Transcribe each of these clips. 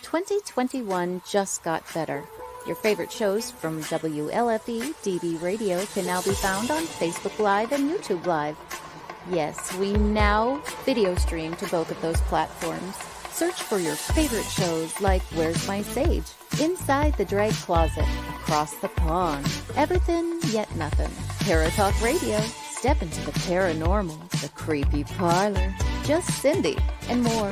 2021 just got better. Your favorite shows from WLFE-DB Radio can now be found on Facebook Live and YouTube Live. Yes, we now video stream to both of those platforms. Search for your favorite shows like Where's My Sage, Inside the Drag Closet, Across the Pond, Everything Yet Nothing, Paratalk Radio, Step into the Paranormal, The Creepy Parlor, Just Cindy, and more.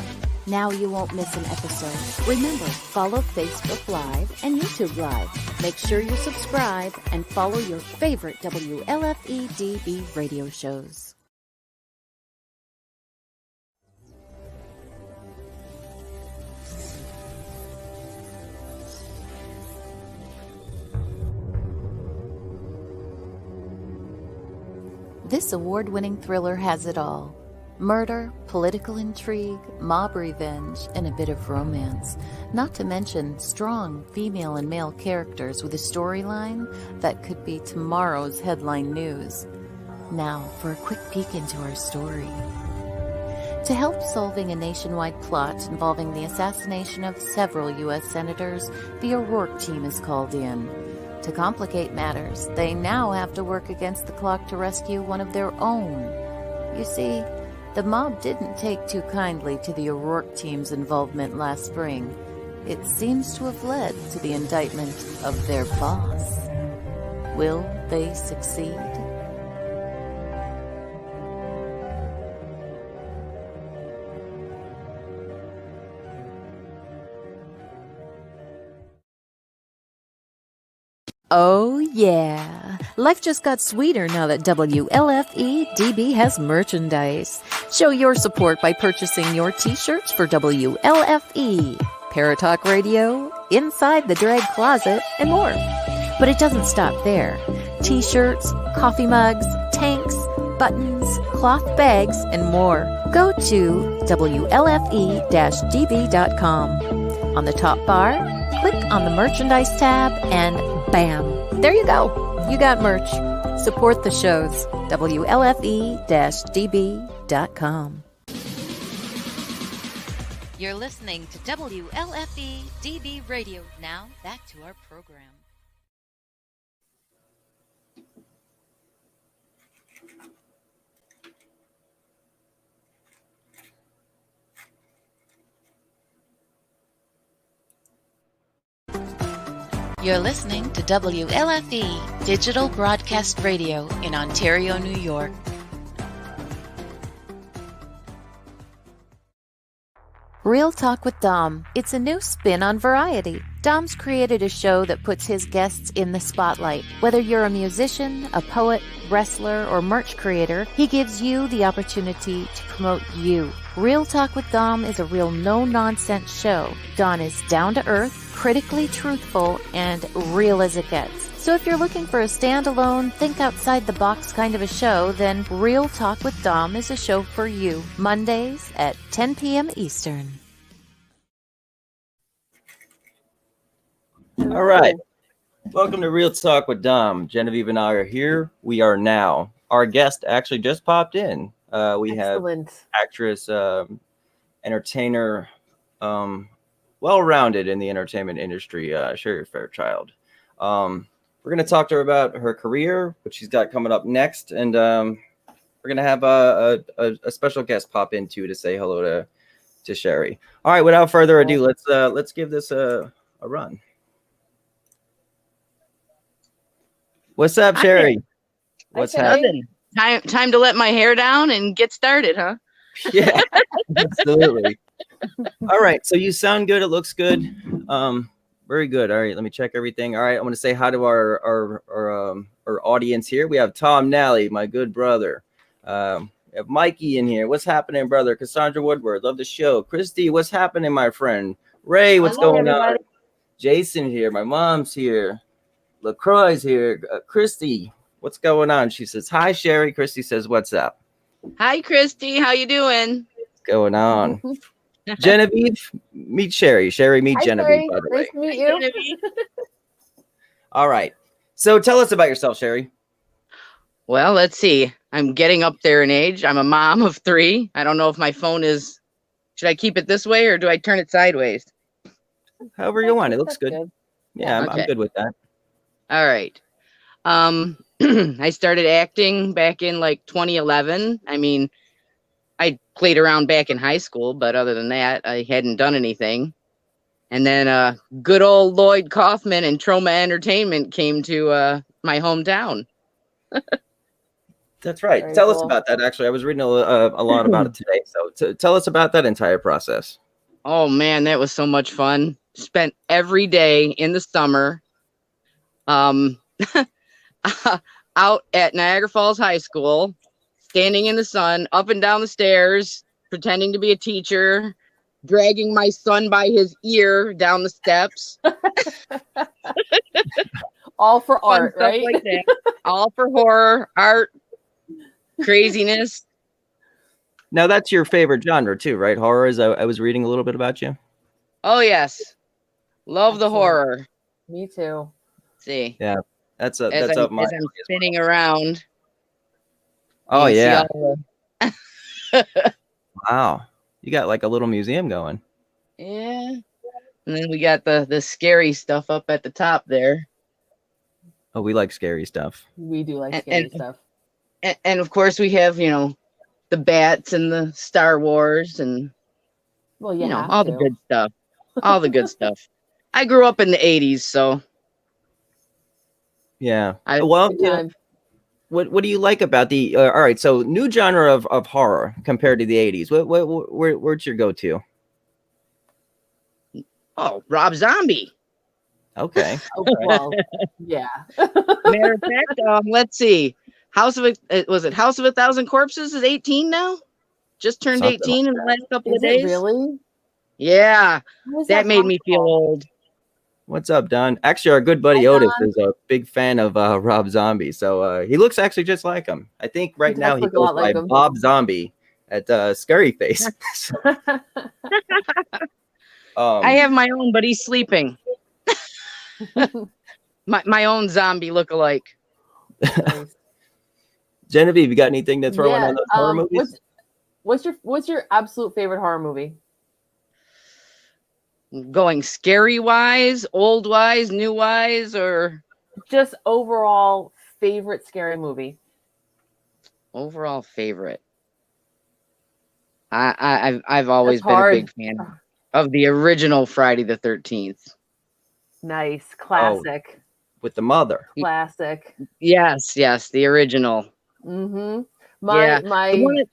Now you won't miss an episode. Remember, follow Facebook Live and YouTube Live. Make sure you subscribe and follow your favorite WLFE-DB radio shows. This award-winning thriller has it all. Murder, political intrigue, mob revenge, and a bit of romance. Not to mention strong female and male characters with a storyline that could be tomorrow's headline news. Now for a quick peek into our story. To help solving a nationwide plot involving the assassination of several U.S. senators, the O'Rourke team is called in. To complicate matters, they now have to work against the clock to rescue one of their own. You see, the mob didn't take too kindly to the O'Rourke team's involvement last spring. It seems to have led to the indictment of their boss. Will they succeed? Oh yeah, life just got sweeter now that WLFE-DB has merchandise. Show your support by purchasing your t-shirts for WLFE, Paratalk Radio, Inside the Drag Closet, and more. But it doesn't stop there. T-shirts, coffee mugs, tanks, buttons, cloth bags, and more. Go to WLFE-DB.com. On the top bar, click on the merchandise tab and bam! There you go. You got merch. Support the shows. WLFE-DB.com. You're listening to WLFE-DB Radio. Now back to our program. You're listening to WLFE Digital Broadcast Radio in Ontario, New York. Real Talk with Dom. It's a new spin on Variety. Dom's created a show that puts his guests in the spotlight. Whether you're a musician, a poet, wrestler, or merch creator, he gives you the opportunity to promote you. Real Talk with Dom is a real no-nonsense show. Don is down-to-earth, critically truthful, and real as it gets. So if you're looking for a standalone, think-outside-the-box kind of a show, then Real Talk with Dom is a show for you. Mondays at 10 p.m. Eastern. All right. Welcome to Real Talk with Dom. Genevieve and I are here. We are now. Our guest actually just popped in. We Excellent. have actress, entertainer, well-rounded in the entertainment industry, SHERI Fairchild. We're going to talk to her about her career, what she's got coming up next, and we're going to have a special guest pop in too to say hello to SHERI. All right, without further ado, let's give this a run. What's up, SHERI? What's happening? Time to let my hair down and get started, huh? Yeah, absolutely. All right, so you sound good. It looks good. Very good. All right, let me check everything. All right, I want to say hi to our audience here. We have Tom Nally, my good brother. We have Mikey in here. What's happening, brother? Cassandra Woodward, love the show. Christy, what's happening, my friend? Ray, what's going on? Jason here. My mom's here. LaCroix's here. Christy, what's going on? She says, hi, SHERI. Christy says, what's up? Hi, Christy. How you doing? What's going on? Genevieve, meet SHERI. SHERI, meet Genevieve. SHERI. Nice to meet you. All right. So tell us about yourself, SHERI. Well, let's see. I'm getting up there in age. I'm a mom of 3. I don't know if my phone is... Should I keep it this way or do I turn it sideways? However you want. It looks That's good. Yeah, I'm Okay. good with that. All right. I started acting back in like 2011. I mean, I played around back in high school, but other than that, I hadn't done anything. And then good old Lloyd Kaufman and Troma Entertainment came to my hometown. That's right. Very Tell us cool. about that. Actually, I was reading a lot about it today. So tell us about that entire process. Oh man, that was so much fun. Spent every day in the summer out at Niagara Falls High School, standing in the sun, up and down the stairs, pretending to be a teacher, dragging my son by his ear down the steps. All for Fun art, stuff right? like that. All for horror, art, craziness. Now that's your favorite genre too, right? Horror. Is I was reading a little bit about you. Oh yes, love the Excellent. horror. Me too. See, Yeah, that's as up my. I'm spinning around. Oh you see yeah! all Wow, you got like a little museum going. yeah, and then we got the scary stuff up at the top there, Oh, we like scary stuff. We do like And- scary and- stuff. and of course we have the bats and the Star Wars and Well, you have all to. the good stuff, all the good stuff. I grew up in the '80s, so Yeah. I- Well, Good time. what do you like about the? All right, so new genre of horror compared to the '80s. Where's your go-to? oh, Rob Zombie. Okay. Well, yeah. Matter of fact, let's see. House of a Thousand Corpses is 18 now? Just turned Something 18 in the last couple Is of days. it really? Yeah, How is that made me feel possible? old. What's up, Don? Actually, our good buddy Hi, Otis Don. is a big fan of Rob Zombie, so he looks actually just like him. I think right does now he look a goes lot like by him. Bob Zombie at Scary Face. I have my own, but he's sleeping. my own zombie lookalike. Nice. Genevieve, you got anything to throw in Yeah, on those horror movies? What's your absolute favorite horror movie? Going scary wise, old wise, new wise, or Just overall favorite scary movie. overall favorite. I've always That's been hard. a big fan of the original Friday the 13th. Nice. Classic. With the mother. Classic. Yes, the original. Mm-hmm. Yeah, My The one that-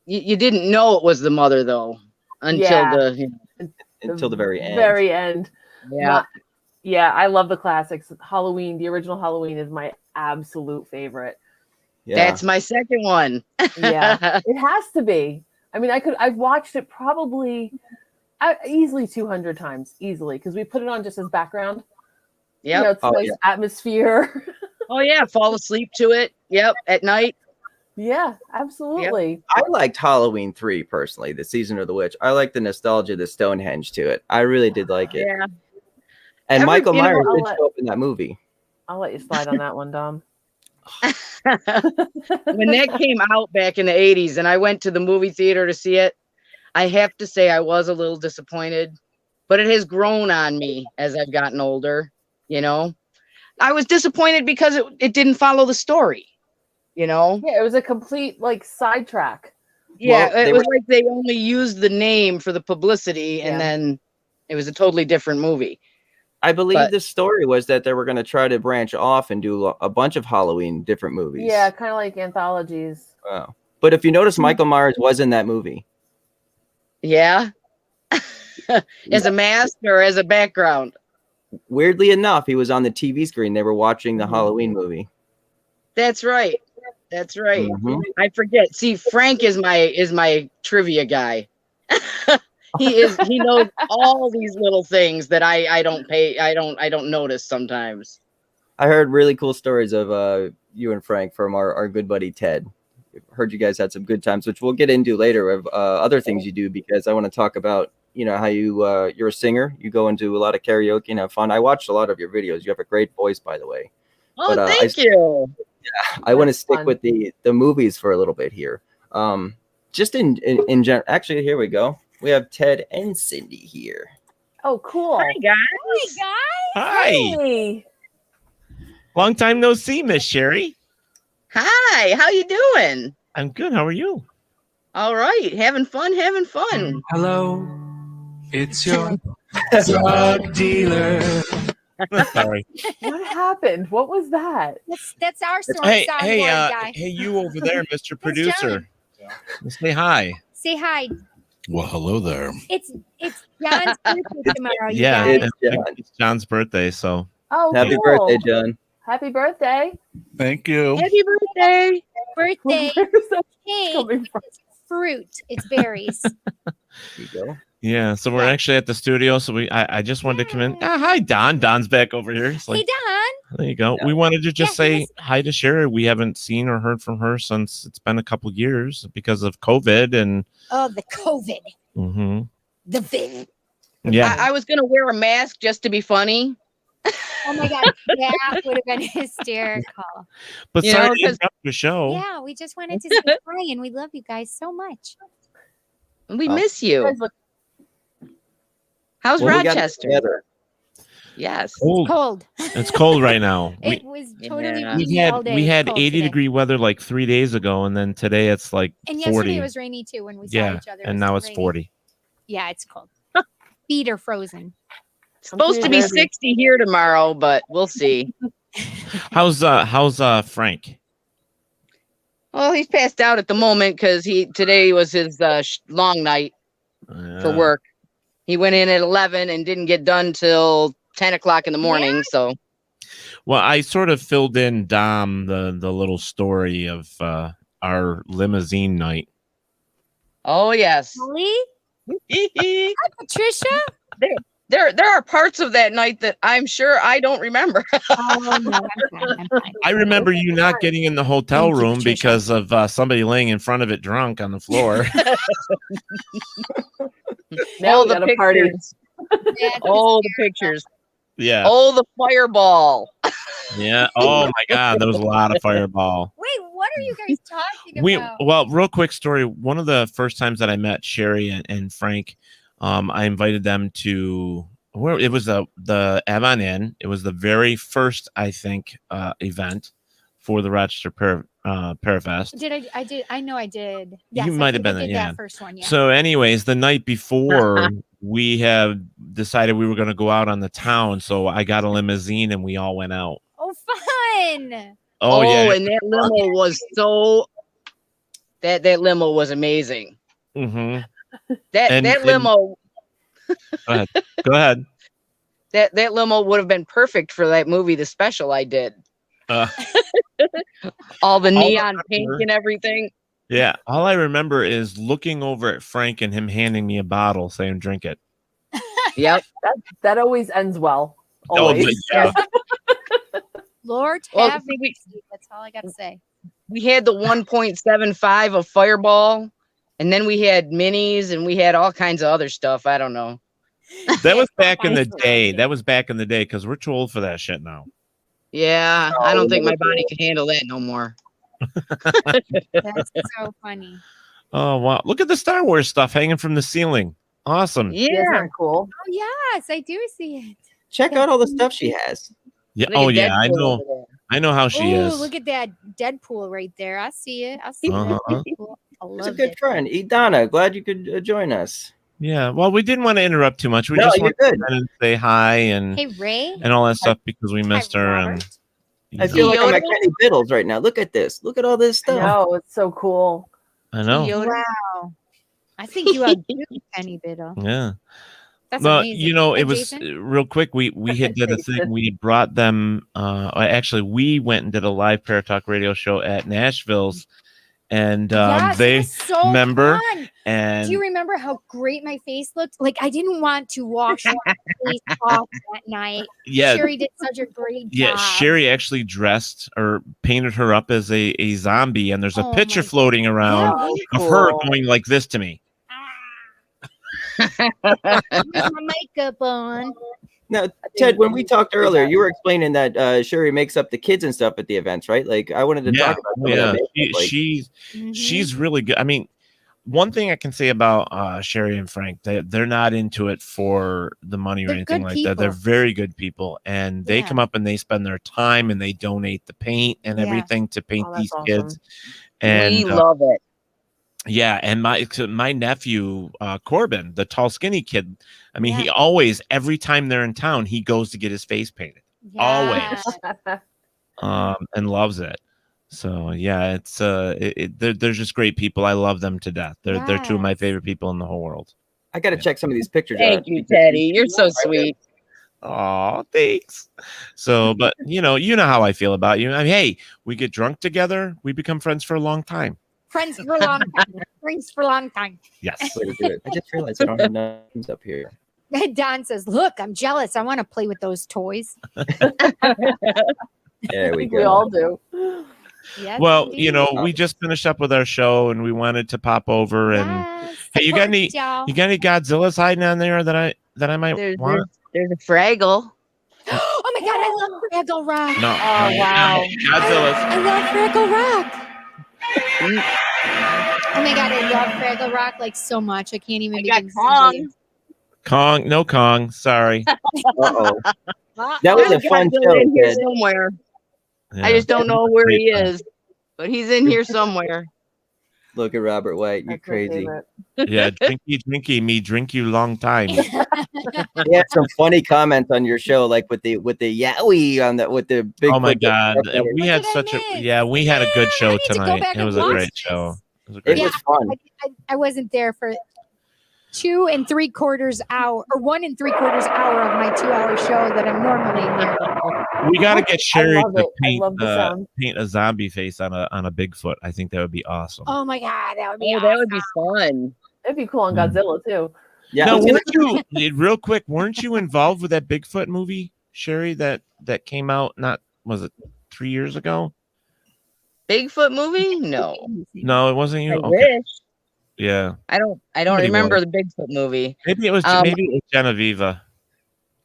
you didn't know it was the mother though until Yeah. Until the very end. Very end. yeah. Yeah, I love the classics. Halloween, the original Halloween is my absolute favorite. Yeah. That's my second one. Yeah. It has to be. I mean, I've watched it probably easily 200 times, easily, because we put it on just as background. Yep. It's nice atmosphere. Oh yeah, fall asleep to it. Yep, at night. Yeah, absolutely. I liked Halloween 3 personally, the season of the witch. I like the nostalgia, the Stonehenge to it. I really did like it. Yeah. And Michael you know, Myers I'll did let- show up in that movie. I'll let you slide on that one, Dom. When that came out back in the 80s and I went to the movie theater to see it, I have to say I was a little disappointed, but it has grown on me as I've gotten older, I was disappointed because it didn't follow the story, Yeah, it was a complete sidetrack. Yeah, Well, it was like they only used the name for the publicity and Yeah. then it was a totally different movie. I believe But- the story was that they were going to try to branch off and do a bunch of Halloween different movies. Yeah, kind of like anthologies. Wow. But if you notice, Michael Myers was in that movie. Yeah. As a mask or as a background? Weirdly enough, he was on the TV screen. They were watching the Mhm. Halloween movie. That's right. That's right. Mhm. I forget. See, Frank is my trivia guy. He knows all these little things that I don't notice sometimes. I heard really cool stories of you and Frank from our good buddy Ted. Heard you guys had some good times, which we'll get into later of other things you do, because I want to talk about how you're a singer. You go into a lot of karaoke and have fun. I watched a lot of your videos. You have a great voice, by the way. Oh, But, thank you. I want to That's stick fun. with the movies for a little bit here. Just in general. Actually, here we go. We have Ted and Cindy here. Oh, cool. Hi, guys. Hi. Hey. Long time no see, Miss Sherry. Hi, how you doing? I'm good. How are you? All right, having fun. Hello, it's your drug dealer. Sorry. What happened? What was that? That's our Hey, soundboard guy. hey, you over there, Mr. Producer. John. Say hi. Say hi. Well, hello there. It's John's birthday tomorrow. You Yeah, guys. it's John's birthday, so Oh, Happy cool. birthday, John. Happy birthday. Thank you. Happy birthday. Birthday Where's that cake. coming from? It's fruit. It's berries. There you go. yeah. So we're actually at the studio. So I just wanted to come in. Hi, Don. Don's back over here. It's Hey, like, Don. there you go. We wanted to just Yeah, he say hi to Sherry. We haven't seen or heard from her since it's been a couple years because of COVID and. Oh, the COVID. Mhm. The vid. Yeah. I was gonna wear a mask just to be funny. Oh my God. That would have been hysterical. But You sorry know, to 'cause- interrupt the show. Yeah, we just wanted to say hi and we love you guys so much. We Oh. miss You you. guys look- How's Well, we got Rochester? together. Yes. Cold. Cold. It's cold right now. It was totally Yeah. We rainy all day. we had Cold 80 today. degree weather like 3 days ago, and then today it's like And 40. yesterday it was rainy too when we saw Yeah, each other. It and was now it's rainy. 40. Yeah, it's cold. Feet are frozen. It's supposed to be nervous. 60 here tomorrow, but we'll see. How's Frank? Well, he's passed out at the moment because today was his long night for work. He went in at 11 and didn't get done till 10 o'clock in the morning. So Well, I sort of filled in Dom the little story of our limousine night. oh yes. Molly? there Hi, Patricia? there are parts of that night that I'm sure I don't remember. Oh, no, I'm fine. I'm fine. I remember you not getting in the hotel Thank you, room Patricia. because of somebody laying in front of it drunk on the floor. Now All we the got a party. pictures. That's All the pictures. yeah. Oh, the fireball. Yeah. Oh my God, there was a lot of fireball. Wait, what are you guys talking about? Well, real quick story. One of the first times that I met Sherry and Frank, I invited them to where it was the Avon Inn. It was the very first, I think, event for the Rochester Parafest. I know I did. Yes, You I might have think been I there, did yeah. that first one, yeah. So, anyways, the night before, we have decided we were going to go out on the town. So I got a limousine and we all went out. Oh, fun. Oh, yeah. And that limo was so that limo was amazing. Mm-hmm. That limo Go ahead. that limo would have been perfect for that movie, The Special I did. Uh, All the All I neon pink remember- and everything. Yeah, all I remember is looking over at Frank and him handing me a bottle saying, drink it. Yep. That always ends well. Oh, Always. yeah. Lord Well, have see, mercy. That's all I got to say. we had the 1.75 of Fireball, and then we had minis, and we had all kinds of other stuff. I don't know. That was back in the Nice. day. That was back in the day because we're too old for that shit now. Yeah, I don't think my body can handle that no more. That's so funny. Oh, wow. Look at the Star Wars stuff hanging from the ceiling. Awesome. Isn't Yeah. that cool? Oh, yes, I do see it. Check out all the stuff she has. Yeah. Look Oh, at yeah. I Deadpool know. over there. I know how she Oh, is. look at that Deadpool right there. I see it. I see Uh-huh. that Deadpool. I It's a love good it. friend. Idana, glad you could join us. Yeah. Well, we didn't want to interrupt too much. We No, just you're wanted good. to come in and say hi and Hey, Ray. all that stuff because we Hi, missed her. And Robert. I feel like I'm Yoda? at Kenny Biddles right now. Look at this. Look at all this I stuff. know, it's so cool. I know. Yoda. Wow. I think you outdo Penny Biddle. Yeah. That's Well, amazing. you know, Hey, it was Jason? real quick. We had did a thing. We brought them. Actually, we went and did a live Paratalk radio show at Nashville's, and Yes, it they was so remember fun. and Do you remember how great my face looked? Like I didn't want to wash my face off that night. yeah, Sherry did such a great yeah. job. Sherry actually dressed or painted her up as a zombie, and there's a Oh picture my- floating around Yeah, of her Cool. going like this to me. with my makeup on. Now, Ted, when we talked earlier, you were explaining that Sherry makes up the kids and stuff at the events, right? Like, I wanted to Yeah, talk about some of that makeup, like- she's really good. I mean, one thing I can say about Sherry and Frank, they're not into it for the money or They're anything good like that. They're people. very good people, and they Yeah. come up and they spend their time and they donate the paint and Yeah. everything to paint Oh, that's these awesome. kids. We And love it. yeah, and my nephew Corbin, the tall skinny kid, I mean, he Yeah. always, every time they're in town, he goes to get his face painted. Always. And loves it. So yeah, it's they're just great people. I love them to death. They're two of my Yes. favorite people in the whole world. I got to check some of these pictures Thank out. you, Teddy. You're so sweet. Oh, thanks. So, but you know how I feel about you. I mean, hey, we get drunk together, we become friends for a long time. Friends for a long time. Friends for a long time. Yes. Way to do it. I just realized I don't have names up here. Don says, "Look, I'm jealous. I want to play with those toys." There I we think go. we all do. Yes, Well, indeed. you know, we just finished up with our show and we wanted to pop over and Yes. hey, you got any Support y'all. Godzillas hiding on there that I might There's want? a Fraggle. Oh my God, I love Fraggle Rock. No. Oh, wow. Godzillas. I love Fraggle Rock. Oh my God, I love Fraggle Rock like so much. I can't even I got begin to Kong. tell you. Kong, no Kong. Sorry. Uh-oh. That was There's a fun Godzilla show, in here kid. somewhere. Yeah. I just don't know where he Great time. is, but he's in here somewhere. Look at Robert White. You're That's my crazy. favorite. Yeah, drinky, me drink you long time. He had some funny comments on your show, like with the yowie on that with the big. Oh my God, we had did I such a miss? we had a good show I need to go tonight. back It and was a watch great this. show. It was a It great Yeah. was fun. I wasn't there for 2 3/4 hour or 1 3/4 hour of my 2-hour show that I'm normally here. We got to get Sherry love to it. I paint love the sound. paint a zombie face on a Bigfoot. I think that would be awesome. Oh my God, that would be Oh, awesome. that would be fun. It'd be cool on Godzilla too. Yeah. Now, I was gonna- weren't you real quick? Weren't you involved with that Bigfoot movie, Sherry? That came out was it 3 years ago? Bigfoot movie? No. No, it wasn't you. I Okay, wish. yeah, I don't Somebody remember was. the Bigfoot movie. maybe it was Genevieve.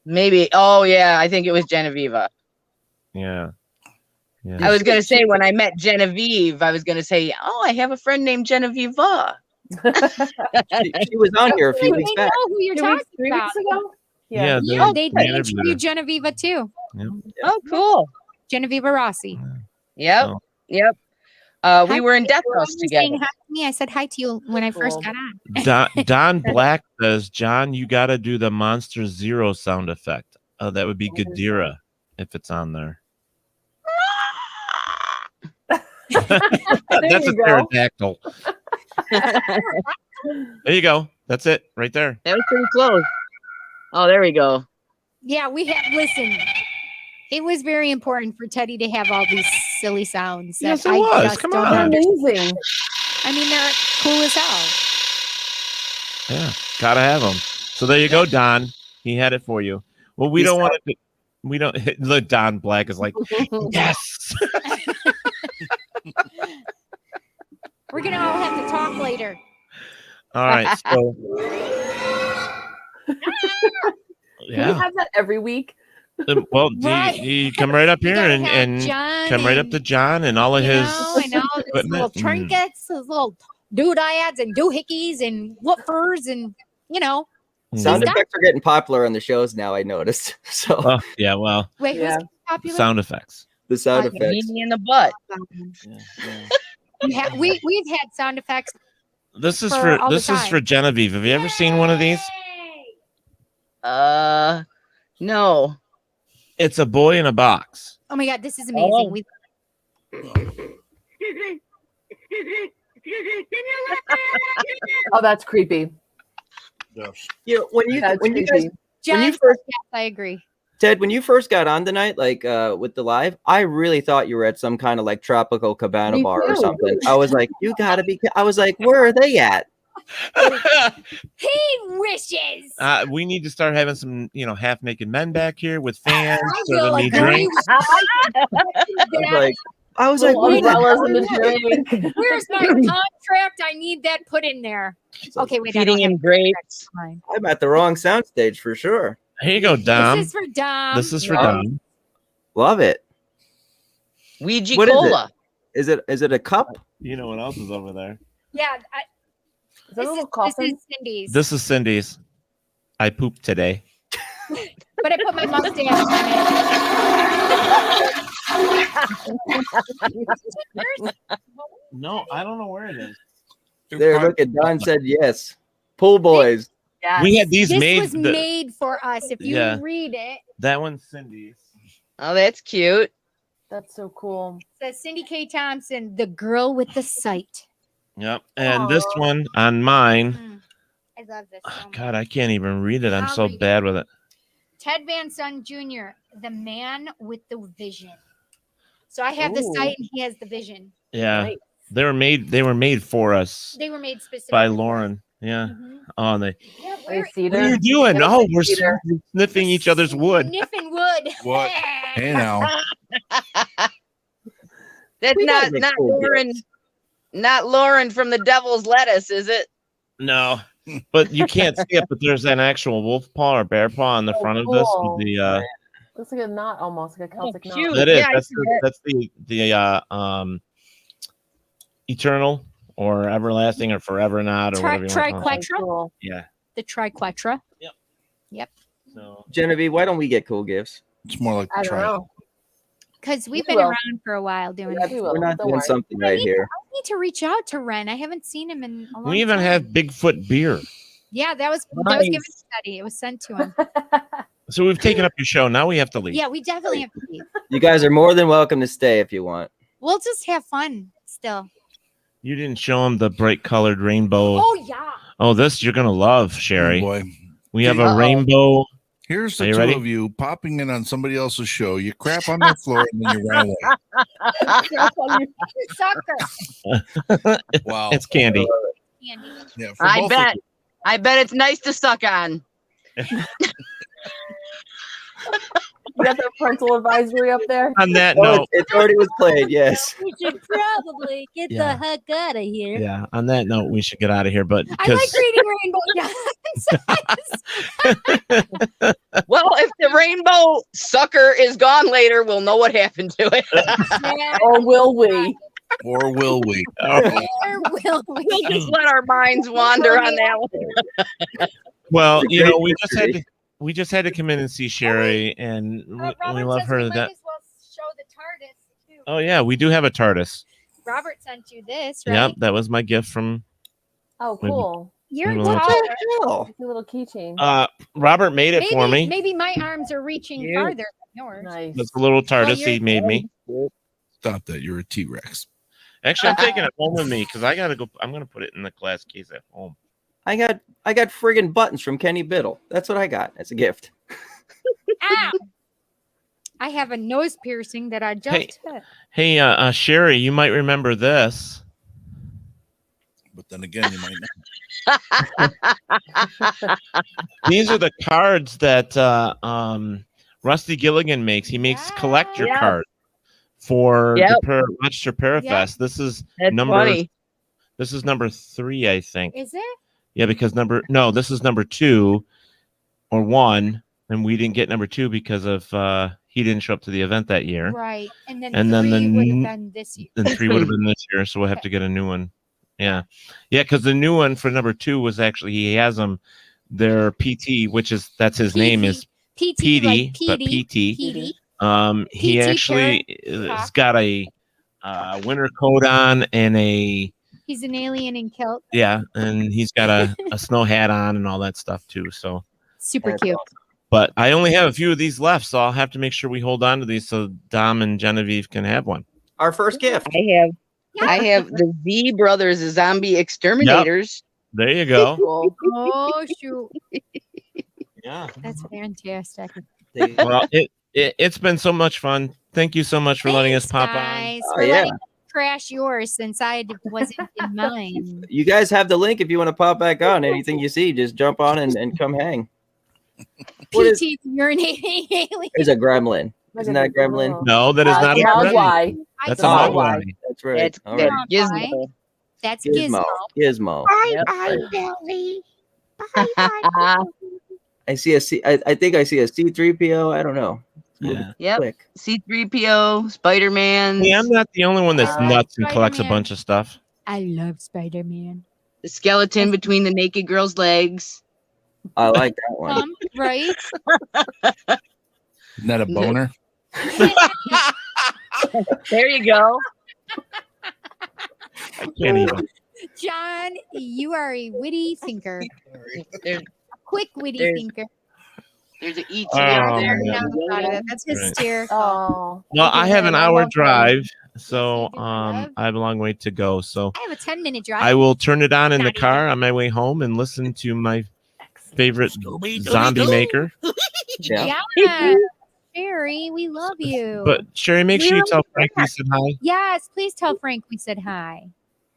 Maybe. Oh yeah, I think it was Genevieve. Yeah. I was gonna say when I met Genevieve, I was gonna say, oh, I have a friend named Genevieve. she was on here a few They weeks know back. who you're 2 talking weeks, 3 about. weeks ago. Yeah, Yeah, they interviewed interviewed her. Genevieve too. Oh, cool. Genevieve Rossi. Yep. So, Yep. We Hi were in to Death you. House You were saying together. hi to me. I said hi to you when I first Cool. got on. Don Black says, John, you got to do the Monster Zero sound effect. That would be Ghidorah if it's on there. That's you a go. pterodactyl. There you go. That's it right there. That was pretty close. Oh, there we go. Yeah, listen. It was very important for Teddy to have all these silly sounds. Yes, that it I was. just Come don't on. understand. Amazing. I mean, they're cool as hell. Yeah, gotta have them. So there you go, Don. He had it for you. Well, we don't want to. We don't. Look, Don Black is like, yes. We're gonna all have to talk later. All right. So, Can we yeah. have that every week? Well, Right. you come right up We here gotta and have John come right up to John and all of you his. know, and all his equipment. little trinkets, his little doodads and doohickeys and woofers and Sound He's got- effects are getting popular on the shows now. I noticed. So Oh, yeah. Well, Wait, Yeah. who's popular? sound effects. the sound Oh, effects. Knee me in the butt. We've had sound effects. This is For for all the time. Genevieve. Have you ever seen one of these? No. It's a boy in a box. Oh my God, this is amazing. Oh. We Oh, that's creepy. You know, when you That's when you creepy. guys when you John, first yes, I agree. Ted, when you first got on tonight, like with the live, I really thought you were at some kind of like tropical cabana Me bar or too. something. I was like, you gotta be. I was like, where are they at? He wishes. We need to start having some, half naked men back here with fans I serving will me agree drinks. I was like, Little where's that umbrellas in the going? drink. Where's my contract? I need that put in there. Okay, wait. I Feeding don't have him grapes. mine. I'm at the wrong soundstage for sure. Here you go, Dom. This is for Dom. This is for Right. Dom. Love it. Ouija What is it? Cola. Is it a cup? You know what else is over there? Yeah, Is that a little This coffin? is Cindy's. This is Cindy's. I pooped today. But I put my mustache on it. No, I don't know where it is. There, look at Don said yes. Pool boys. Yes. We had these This made. was made for us. If you Yeah. read it, That one's Cindy's. Oh, that's cute. That's so cool. it says Cindy K. Thompson, the girl with the sight. Yep. And this one on mine. I love this so much. God, I can't even read it. I'm I'll so read it. bad with it. Ted Van Son Jr., the man with the vision. So I have the Ooh. sight and he has the vision. Yeah. Nice. They were made for us They were made specifically by for us. Lauren. Yeah. Mhm. Oh, and they. Yeah, Hey, we're What are you Cedar. doing? Get a Oh, big we're cedar. sniffing each other's wood. sniffing wood. What? Hey now. That's We gotta not make not cool Lauren. gifts. Not Lauren from the Devil's Lettuce, is it? No, but you can't see it. But there's an actual wolf paw or bear paw on the Oh, front of this. cool. With the Looks like a knot almost, like a Celtic knot. cute. that is Yeah, I see that. that's the eternal or everlasting or forever not or whatever you want to call it. Triquetra. Cool. Yeah. The triquetra. So Genevieve, why don't we get cool gifts? It's more like I don't try. know. Because we've We been will. around for a while doing Yeah, it. we will. We're not Don't doing worry. something right here. I need to reach out to Ren. I haven't seen him in a long we even time. have Bigfoot beer. Yeah, that was Nice. given to Teddy. It was sent to him. So we've taken up your show. Now we have to leave. Yeah, we definitely have to leave. You guys are more than welcome to stay if you want. We'll just have fun still. You didn't show them the bright colored rainbow. Oh yeah. Oh, this you're gonna love, Sherry. Boy. We have a Uh-oh. rainbow. Here's Are the you two ready? of you popping in on somebody else's show. You crap on the floor and then you run away. Sucker. Wow. It's candy. Candy. Yeah, for I both bet. Of I bet it's nice to suck on. You got that parental advisory up there? On that Oh, note, it already was played. Yes. We should probably get Yeah. the heck out of here. yeah. On that note, we should get out of here. But I because like reading rainbow signs. Well, if the rainbow sucker is gone later, we'll know what happened to it. Yeah, Or will we? or will we? oh, or will we? We'll just let our minds wander on that one. well, It's a you know, great we just had to come in and see Sherry, and we Robert love says her we to might death. as well show the TARDIS too. Oh yeah, we do have a TARDIS. Robert sent you this, right? Yep, that was my gift from Oh, cool. You're What the taller. Hell. It's a little keychain. Robert made it for me. Maybe my arms are reaching Cute. farther than yours. Nice. That's a little TARDIS you're- he made me. Stop that. You're a T-Rex. Actually, I'm taking it home with me because I gotta go. I'm gonna put it in the glass case at home. I got friggin' buttons from Kenny Biddle. That's what I got as a gift. Ow! I have a nose piercing that I just hit. Hey, Sherry, you might remember this. But then again, you might not. These are the cards that Rusty Gilligan makes. He makes collector Yeah. cards for Yep. the Rochester Parafest. This is That's number. funny. This is number 3, I think. Is it? Yeah, because this is number 2 or 1, and we didn't get number 2 because of he didn't show up to the event that year. Right. And then And then 3 the would n- have been this year. And 3 would have been this year, so we'll have to get a new one. Yeah, because the new one for number 2 was actually he has them. Their PT, that's his name is PT, PD, like but PD. PT. PD. He PT actually has got a winter coat on and He's an alien in kilt. and he's got a snow hat on and all that stuff too. So, Super cute. but I only have a few of these left, so I'll have to make sure we hold on to these so Dom and Genevieve can have one. Our first gift. I have the V Brothers Zombie Exterminators. There you go. Cool. Oh shoot. Yeah. That's fantastic. Well, it's been so much fun. Thank you so much for letting us pop guys, Oh, for yeah. letting me crash yours since I wasn't in mine. You guys have the link if you want to pop back on. Anything you see, just jump on and come hang. What is- PT's urinating alien. There's a gremlin. Isn't that a gremlin? on. No, that is not a Mogwai. gremlin. That's a Oh, Mogwai. That's right. That's All right. Gizmo. That's Gizmo. Gizmo. Gizmo. Billy. I see a C. I think I see a C3PO. I don't know. Yeah. Yep. Click. C3PO, Spider-Man. Hey, I'm not the only one that's I like nuts and collects a Spider-Man. bunch of stuff. I love Spider-Man. The skeleton between the naked girl's legs. I like that one. Right? Isn't that a boner? There you go. I can't even. John, you are a witty thinker. There's, A quick witty There's- thinker. there's an ET Oh, out there. man. That's Right. hysterical. Oh. Well, I have an I hour love them. drive, so Yes, you do, love. I have a long way to go. So I have a 10-minute drive. I will turn it on in the Not car on my way home and listen to my favorite zombie maker. Yeah. Yeah. Sherry, we love you. But Sherry, make sure you tell Frank we said hi. yes, please tell Frank we said hi.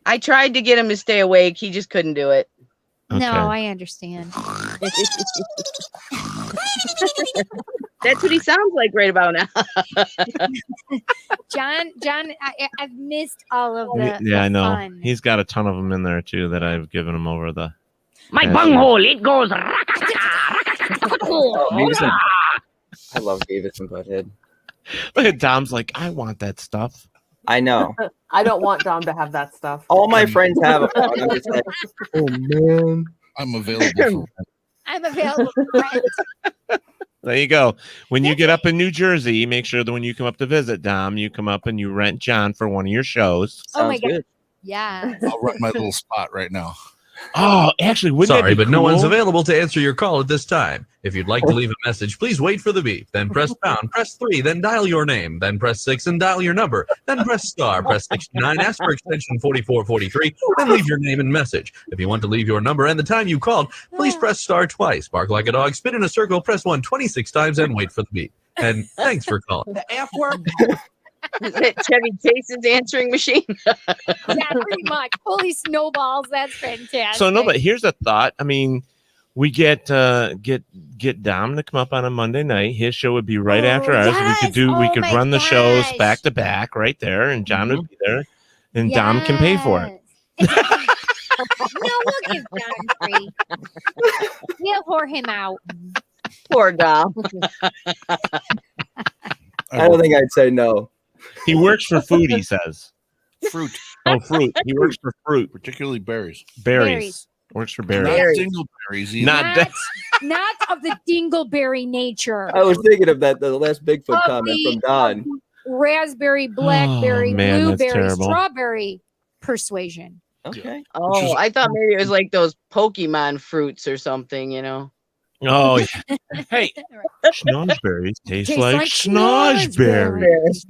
I tried to get him to stay awake. He just couldn't do it. Okay. No, I understand. That's what he sounds like right about now. John, I've missed all of the Yeah, I know. fun. He's got a ton of them in there too that I've given him over the. My Yeah. bunghole, it goes. Oh, Beavis and- I love Beavis and Butthead. Look at Dom's like, I want that stuff. I know. I don't want Dom to have that stuff. All my friends have them. And I'm just like, oh man. I'm available for I'm available for rent. There you go. When you get up in New Jersey, make sure that when you come up to visit Dom, you come up and you rent John for one of your shows. Oh my Sounds God. good. Yeah. I'll rent my little spot right now. Oh, actually, wouldn't Sorry, that be but no one's cool? available to answer your call at this time. If you'd like to leave a message, please wait for the beep. Then press pound, press 3, then dial your name, then press 6 and dial your number, then press star, press 69, ask for extension 4443, then leave your name and message. If you want to leave your number and the time you called, please press star twice, bark like a dog, spin in a circle, press 1 26 times, and wait for the beep. And thanks for calling. The F word. Is it Chevy Chase's answering machine? Yeah, pretty much. Holy snowballs. That's fantastic. So no, but here's a thought. I mean, we get Dom to come up on a Monday night. His show would be right after ours. yes. We Oh could my run the shows gosh. back to back right there, and John would be there, and Dom can pay for it. Yes. No, we'll give John free. We'll whore him out. Poor Dom. I don't think I'd say no. He works for food, he says. Fruit, Oh, fruit. He works for fruit. particularly berries. Berries. Works for berries. Not Berries. dingleberries either. Not that. Not of the dingleberry nature. I was thinking of that the last Bigfoot Of comment the- from Don. Raspberry, blackberry, Oh, man, that's blueberry, terrible. strawberry persuasion. Okay. Oh, I thought maybe it was like those Pokemon fruits or something, you know. Oh, yeah. Hey, schnozberries taste Tastes like like schnozberries.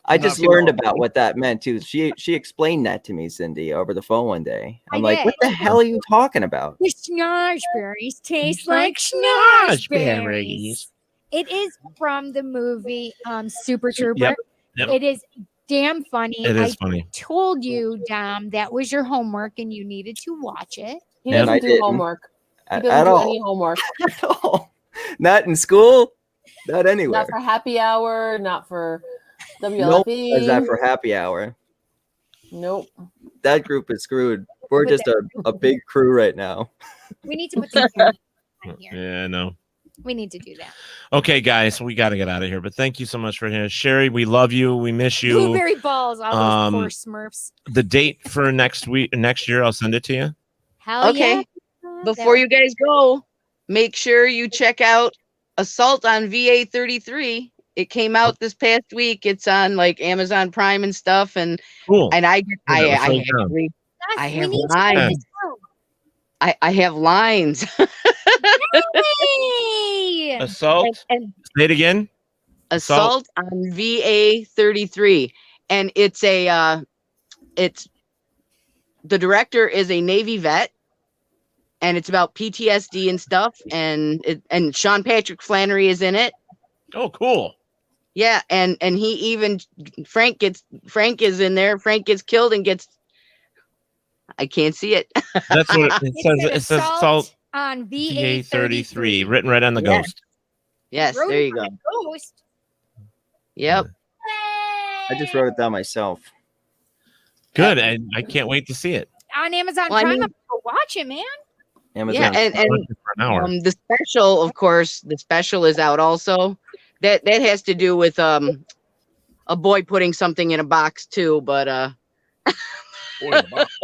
I just Not learned people. about what that meant too. She explained that to me, Cindy, over the phone one day. I'm I like, did. what the hell are you talking about? The schnozberries taste like Schnozberries. schnozberries. It is from the movie Super Trooper. Yep, yep. It is damn funny. It is I funny. told you, Dom, that was your homework and you needed to watch it. He And doesn't I do didn't. homework. He At, doesn't at do all. any homework. At all. Not in school. Not anywhere. Not for happy hour. Not for Nope. WLFE. Is that for happy hour? Nope. That group is screwed. We're But just a big crew right now. We need to put things on here. Yeah, I know. We need to do that. Okay, guys, we got to get out of here. But thank you so much for here, Sherry. We love you. We miss you. Blueberry balls, all those poor Um, Smurfs. The date for next year, I'll send it to you. Hell Okay. yeah. Before you guys go, make sure you check out Assault on VA-33. It came out this past week. It's on like Amazon Prime and stuff, and Cool. I let's write it down. actually Yes, I we have need to lines. write this down. I have lines. Hey! Assault. and Say it again. Assault on VA-33, and it's the director is a Navy vet, and it's about PTSD and stuff, and Sean Patrick Flannery is in it. Oh, cool. Yeah, and he even Frank is in there. Frank gets killed and gets. I can't see it. That's what it says. said It says Assault on VA 33, VA-33. written right on the Yeah. ghost. Yes, Wrote there you by go. a Ghost. Yep. I just wrote it down myself. Good. I can't wait to see it. On Amazon Well, I Prime. mean- I'm gonna watch it, man. Amazon. Yeah, and For an hour. the special, of course, the special is out also. That has to do with a boy putting something in a box too, but Boy, the box.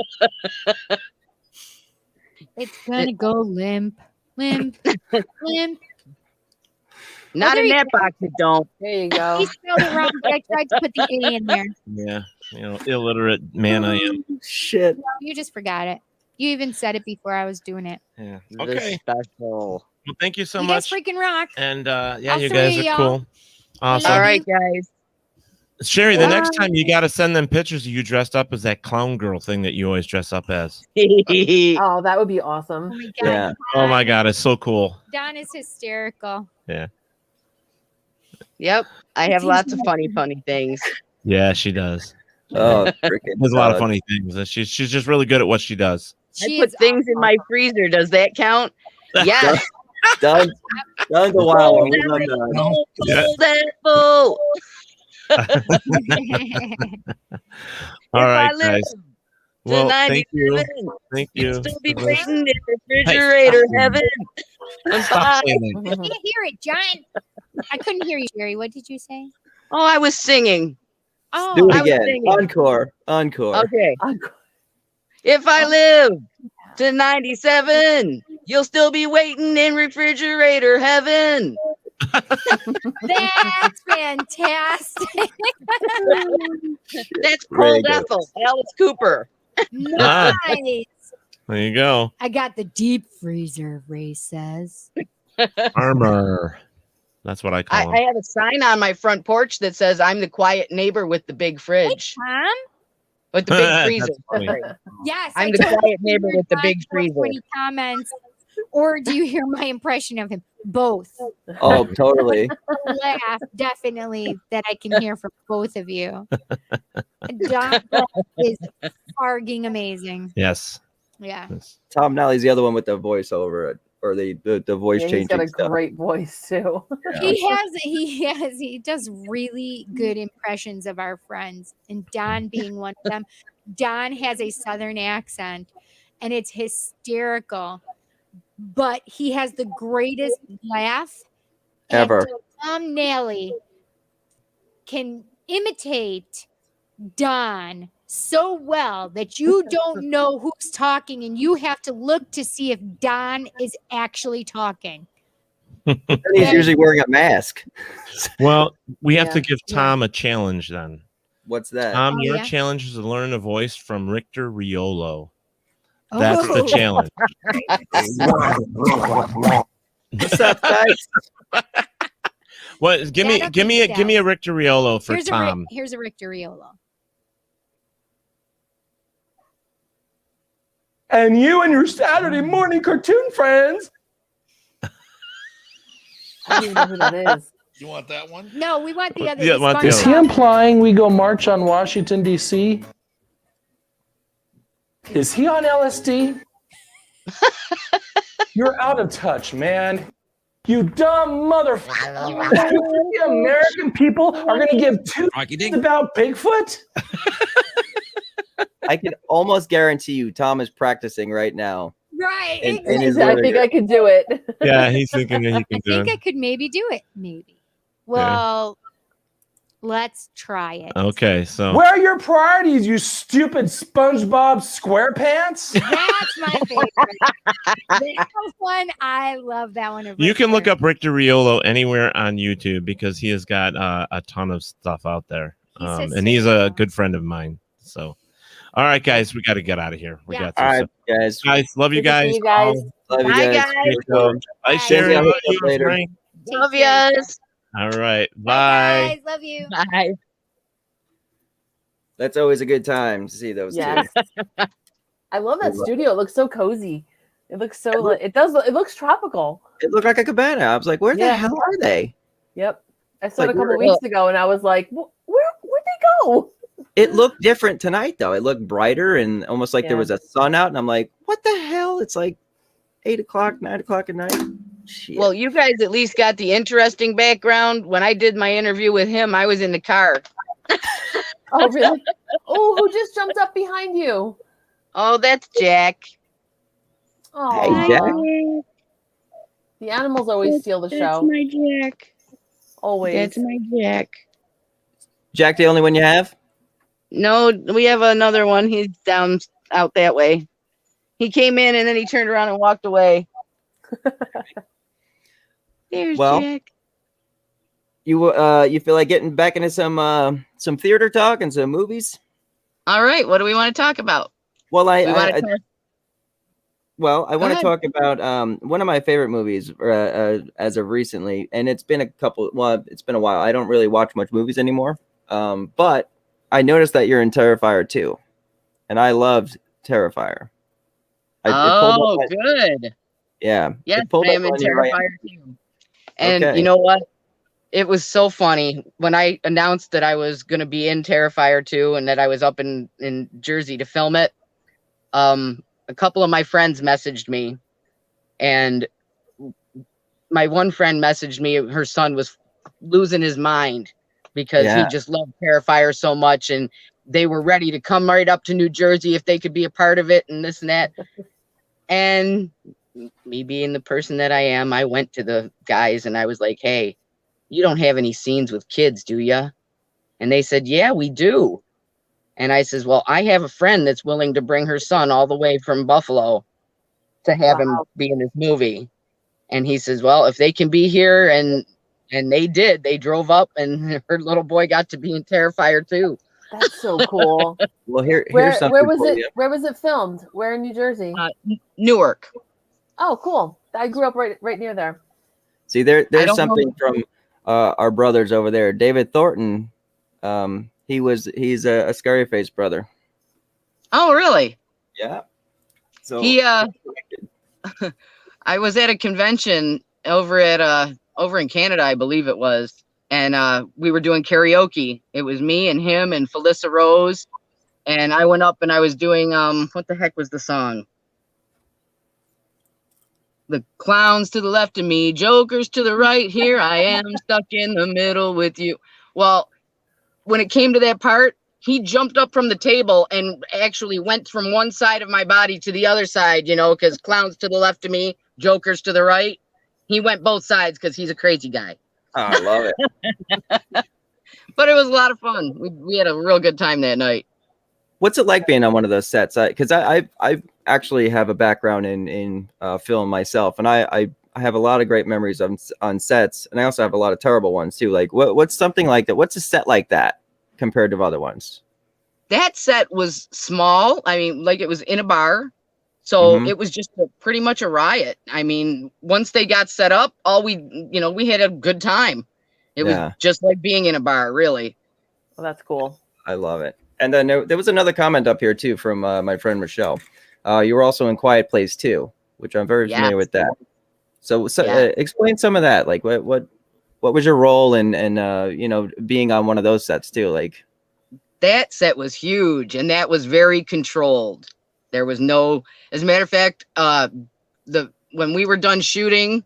It's gonna go limp, limp, limp. Not there in you that box, it don't. There you go. He spelled it wrong, but I tried to put the A in there. Yeah, you know, illiterate man I am. Shit. You just forgot it. You even said it before I was doing it. Yeah. The Okay. special. Well, thank you so you much. guys freaking rock. And yeah, All you three guys of are y'all. cool. Awesome. All right, guys. Sherry, the next time you got to send them pictures of you dressed up as that clown girl thing that you always dress up as. Oh, that would be Oh awesome. my god. Yeah. Oh my God, it's so cool. Don is hysterical. Yeah. Yep. I have lots of funny things. Yeah, she does. Oh, freaking. There's a lot of funny things. She's just really good at what she does. She I put is things in my freezer. Does that count? Yes. Done a while. We've done that. Full. All right, I live guys. to Well, thank you. 97, Thank you'll you. still be for this. waiting in refrigerator heaven. Stop saying that. I can't hear it, John. I couldn't hear you, Sherry. What did you say? Oh, I was singing. Oh, Do it I was again. singing. Encore. Okay. If I live to 97, you'll still be waiting in refrigerator heaven. that's fantastic. That's Very Cold good. Ethel, Alice Cooper. Nice. There you go. I got the deep freezer, Ray says. Armor. That's what I call I him. have a sign on my front porch that says I'm the quiet neighbor with the big Hey, fridge. Tom. With the big freezer. That's funny. Sorry. Yes. I'm I the totally quiet neighbor hear with the John big Brooks freezer. when he comments, or do you hear my impression of him? Both. Oh, totally. Laugh, definitely, that I can hear from both of you. John Brooks is farging amazing. Yes. Yeah. Yes. Tom Nally's the other one with the voiceover or the voice Yeah, he's got changing a stuff. great voice too. He does really good impressions of our friends, and Don being one of them. Don has a southern accent and it's hysterical, but he has the greatest laugh Ever. and Tom Nally can imitate Don so well that you don't know who's talking and you have to look to see if Don is actually talking. And he's usually wearing a mask. Well, we have Yeah. to give Tom a challenge then. What's that? Tom, Oh, your yeah? challenge is to learn a voice from Richter Riolo. That's the Oh. challenge. What's up, guys? What? Give me a Richter Riolo for Here's Tom. Here's a Richter Riolo. And you and your Saturday morning cartoon friends. I don't even know who that is. You want that one? No, we want the other. Yeah, the want the Is other he SpongeBob. implying we go march on Washington, D.C.? Is he on LSD? You're out of touch, man. You dumb motherfucker. The American people are going to give two about Bigfoot? I can almost guarantee you Tom is practicing right now. Right. In exactly. his I living think room. I could do it. Yeah, he's thinking that he I can do think it. I could maybe do it. Maybe. Well, let's try it. Okay, so Where are your priorities, you stupid SpongeBob SquarePants? That's my favorite. That one, I love that one. you can look up Richter Riolo anywhere on YouTube because he has got a ton of stuff out there. He's And he's a hysterical. good friend of mine. So, all right, guys, we got to get out of here. We Yeah. got to. All right, guys. Guys, love you Good to see guys. you guys. Love you Bye, guys. guys. Good show. Bye, Bye. Sherry. I'll Love hook you you, up later. Frank. Take Love care. yous. All right, Bye, bye. guys. Love you. Bye. That's always a good time to see those Yes. two. I love that I love studio. It looks so cozy. It looks so. It does. It looks tropical. It looked like a cabana. I was like, where the Yeah. hell are they? Yep. I saw it Like, a couple where- weeks ago, and I was like, where'd they go? It looked different tonight, though. It looked brighter and almost like there Yeah. was a sun out. And I'm like, what the hell? It's like 8 o'clock, 9 o'clock at night. Shit. Well, you guys at least got the interesting background. When I did my interview with him, I was in the car. Oh, really? Oh, who just jumped up behind you? Oh, that's Jack. Oh, Hey, Jack. the animals always steal the show. my Jack. Always. That's my Jack. Jack, the only one you have? No, we have another one. He's down out that way. He came in and then he turned around and walked away. There's Well, Jack. You feel like getting back into some theater talk and some movies? All right, what do we want to talk about? Well, We want to talk. I want to ahead. talk about one of my favorite movies as of recently, and it's been it's been a while. I don't really watch much movies anymore, but I noticed that you're in Terrifier 2, and I loved Terrifier. Good. Yeah. Yes, it pulled I up am in on you right- Terrifier too. And Okay. you know what? It was so funny when I announced that I was going to be in Terrifier 2 and that I was up in Jersey to film it. A couple of my friends messaged me, and my one friend messaged me. Her son was losing his mind because he Yeah. just loved Terrifier so much, and they were ready to come right up to New Jersey if they could be a part of it and this and that. And me being the person that I am, I went to the guys and I was like, hey, you don't have any scenes with kids, do you? And they said, yeah, we do. And I says, well, I have a friend that's willing to bring her son all the way from Buffalo to have him be in this movie. And he says, well, if they can be here, and they did, they drove up and her little boy got to be in Terrifier 2. That's so cool. Well, here's something. Where was for it? you. Where was it filmed? Where in New Jersey? Newark. Oh, cool. I grew up right near there. See, there's something from our brothers over there. David Thornton, he's a scary face brother. Oh, really? Yeah. So He I was at a convention over in Canada, I believe it was, and we were doing karaoke. It was me and him and Felissa Rose, and I went up and I was doing what the heck was the song? The clowns to the left of me, jokers to the right. Here I am stuck in the middle with you. Well, when it came to that part, he jumped up from the table and actually went from one side of my body to the other side, because clowns to the left of me, jokers to the right. He went both sides because he's a crazy guy. Oh, I love it. But it was a lot of fun. We had a real good time that night. What's it like being on one of those sets? Because I actually have a background in film myself, and I have a lot of great memories on sets, and I also have a lot of terrible ones too. Like what's something like that? What's a set like that compared to other ones? That set was small. I mean, like it was in a bar. So it was just pretty much a riot. I mean, once they got set up, we had a good time. It was just like being in a bar, really. Well, that's cool. I love it. And then there was another comment up here too from my friend Michelle. You were also in Quiet Place too, which I'm very familiar with that. So explain some of that. Like what was your role in being on one of those sets too? Like that set was huge, and that was very controlled. There was no, as a matter of fact, when we were done shooting,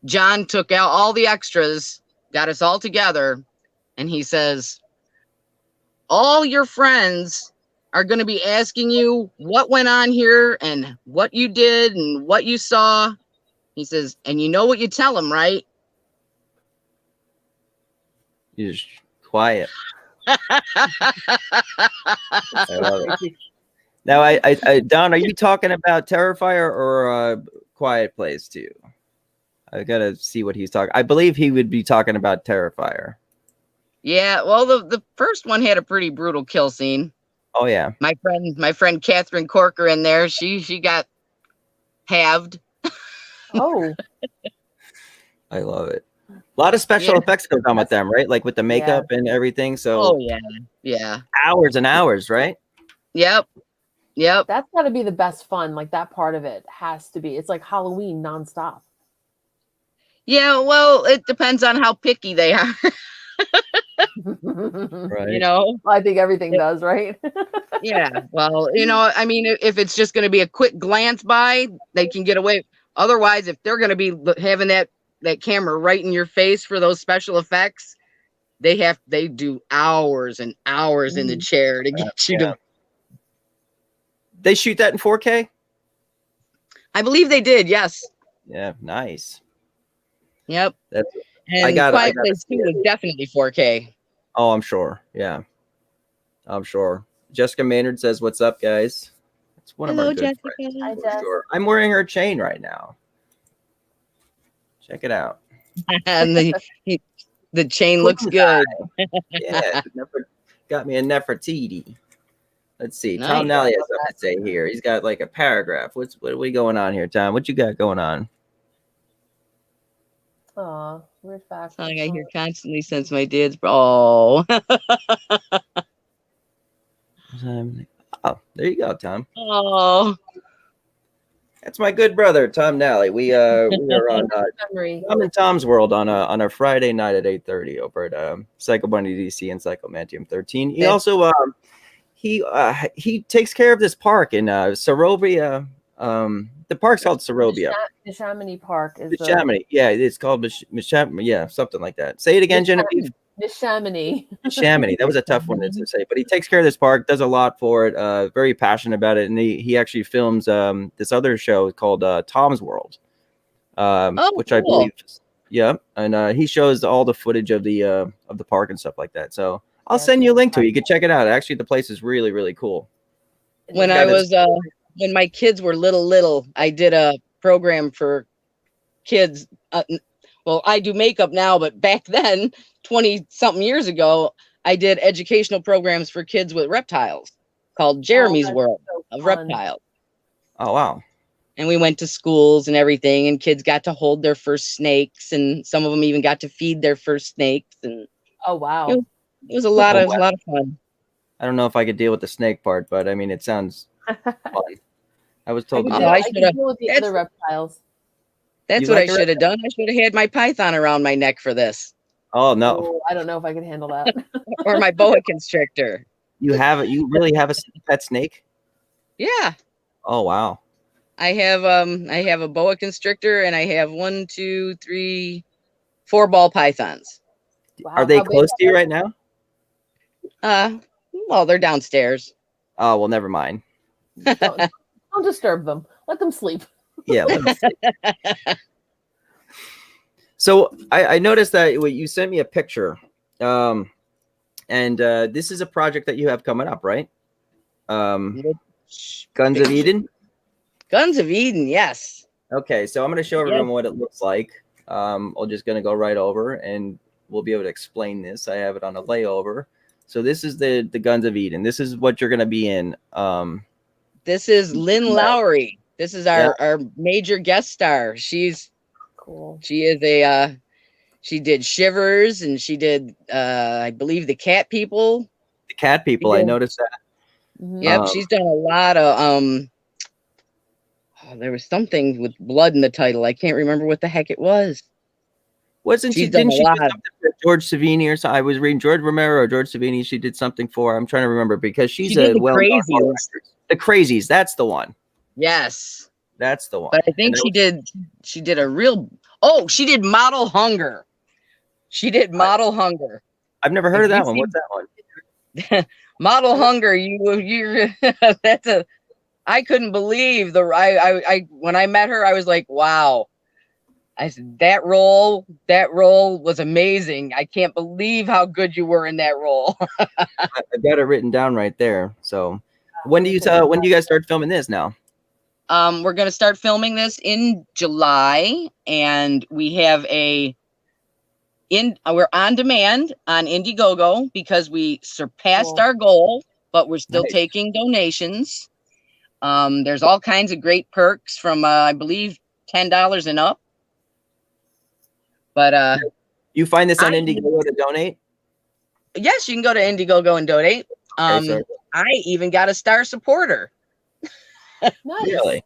John took out all the extras, got us all together, and he says, all your friends are going to be asking you what went on here and what you did and what you saw. He says, and you know what you tell them, right? You're just quiet. I love it. Now, I Don, are you talking about Terrifier or Quiet Place too? I gotta see what he's talking. I believe he would be talking about Terrifier. Yeah, well, the first one had a pretty brutal kill scene. Oh yeah, my friend Catherine Corker in there. She got halved. Oh, I love it. A lot of special effects goes on with them, right? Like with the makeup and everything. So yeah, hours and hours, right? Yep. That's got to be the best fun. Like that part of it has to be. It's like Halloween nonstop. Yeah, well, it depends on how picky they are. Right. I think everything does, right? Yeah. Well, I mean, if it's just going to be a quick glance by, they can get away. Otherwise, if they're going to be having that camera right in your face for those special effects, they do hours and hours in the chair to get you to. They shoot that in 4K? I believe they did, yes. Yeah, nice. Yep. And Quiet Place 2 is definitely 4K. Oh, I'm sure. Yeah. I'm sure. Jessica Maynard says, "What's up, guys?" It's one Hello, of our good Jessica. friends. Hi, For Jess. sure. I'm wearing her chain right now. Check it out. And the chain looks good. Yeah, got me a Nefertiti. Let's see. Nice. Tom Nally has something to say here. He's got like a paragraph. What are we going on here, Tom? What you got going on? Aw, weird fact. Song I hear constantly since my dad's. Oh. Oh, there you go, Tom. Oh. That's my good brother, Tom Nally. We are on Memory. I'm in Tom's World on a Friday night at 8:30 over at Psycho Bunny DC and Psychomantium 13. He also he takes care of this park in Sorovia. The park's called Sorovia. Neshaminy Park is Neshaminy. Yeah, it's called Neshaminy. Yeah, something like that. Say it again, Genevieve. Neshaminy. Neshaminy. That was a tough one to say, but he takes care of this park, does a lot for it. Very passionate about it, and he actually films this other show called Tom's World, which I believe. Yeah, and he shows all the footage of the park and stuff like that. So I'll send you a link to it. You can check it out. Actually, the place is really, really cool. When I was when my kids were little, I did a program for kids. Well, I do makeup now, but back then, 20-something years ago, I did educational programs for kids with reptiles called Jeremy's World of Reptiles. Oh, wow. And we went to schools and everything, and kids got to hold their first snakes, and some of them even got to feed their first snakes. And oh, wow. It was a lot of fun. I don't know if I could deal with the snake part, but I mean, it sounds fun. I was told I could deal with the other reptiles. That's what I should have done. I should have had my python around my neck for this. Oh no! Oh, I don't know if I could handle that. Or my boa constrictor. You really have a pet snake? Yeah. Oh wow! I have a boa constrictor, and I have 4 ball pythons. Wow, are they close to you right now? Well, they're downstairs. Oh well, never mind. Don't disturb them. Let them sleep. Yeah. Let them sleep. So I noticed that you sent me a picture, and this is a project that you have coming up, right? Guns of Eden. Guns of Eden, yes. Okay, so I'm going to show everyone what it looks like. I'm just going to go right over, and we'll be able to explain this. I have it on a layover. So this is the Guns of Eden. This is what you're going to be in. This is Lynn Lowry. This is our major guest star. She's cool. She is she did Shivers, and she did I believe the Cat People. The Cat People, I noticed that. Yep, she's done a lot of there was something with blood in the title. I can't remember what the heck it was. Didn't she do something for George Savini or something? I was reading George Romero or George Savini. She did something for. I'm trying to remember because she did the Crazies. That's the one. Yes, that's the one. But I think she did a real. Oh, she did Model Hunger. She did Model Hunger. I've never heard of that one. What's that one? Model Hunger. You're that's a. I couldn't believe I when I met her, I was like, wow. I said that role was amazing. I can't believe how good you were in that role. I got it written down right there. So when do you guys start filming this now? We're going to start filming this in July, and we have we're on demand on Indiegogo because we surpassed our goal, but we're still taking donations. There's all kinds of great perks from I believe $10 and up. But you find this on Indiegogo to donate? Yes, you can go to Indiegogo and donate. I even got a star supporter. Nice. Really?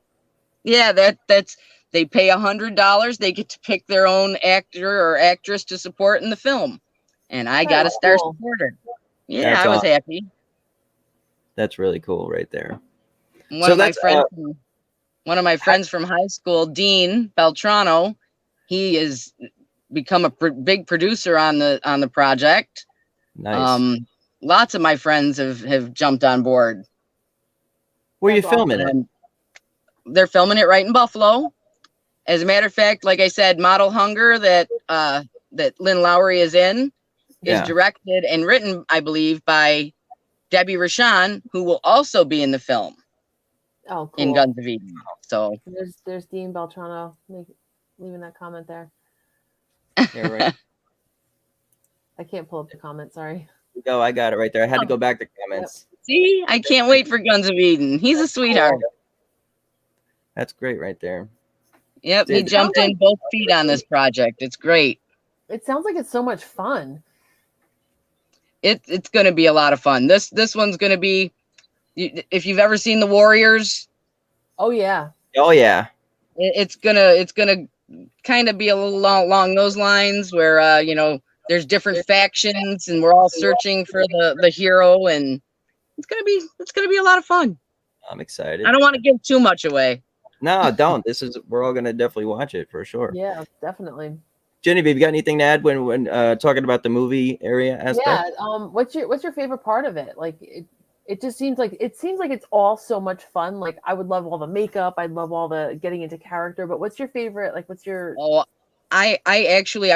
Yeah, that's they pay $100. They get to pick their own actor or actress to support in the film, and I got a star supporter. Yeah, that's I was awesome. happy. That's really cool, right there. One of my friends from high school, Dean Beltrano, he is become a big producer on the project. Nice. Lots of my friends have jumped on board. Where are you filming it? They're filming it right in Buffalo. As a matter of fact, like I said, Model Hunger that Lynn Lowry is in is directed and written, I believe, by Debbie Rashan, who will also be in the film Oh, cool. in Guns of Eden. So There's Dean Beltrano leaving that comment there. Yeah, right. I can't pull up the comment. Sorry. No, I got it right there. I had to go back to comments. see, I can't wait for Guns of Eden. He's a sweetheart. That's great right there. Yep, he Did- jumped in both feet on this project. It's great. It sounds like it's so much fun. It's going to be a lot of fun. This one's going to be, if you've ever seen The Warriors, Oh yeah. Oh yeah. it's gonna kind of be a little along those lines where there's different factions and we're all searching for the hero, and it's gonna be a lot of fun. I'm excited. I don't want to give too much away. No, don't. We're all gonna definitely watch it for sure. Yeah, definitely. Genevieve, you got anything to add when talking about the movie area aspect? Yeah. What's your favorite part of it? Like it just seems like it's all so much fun. Like I would love all the makeup. I'd love all the getting into character. But what's your favorite? Like what's your? Oh, I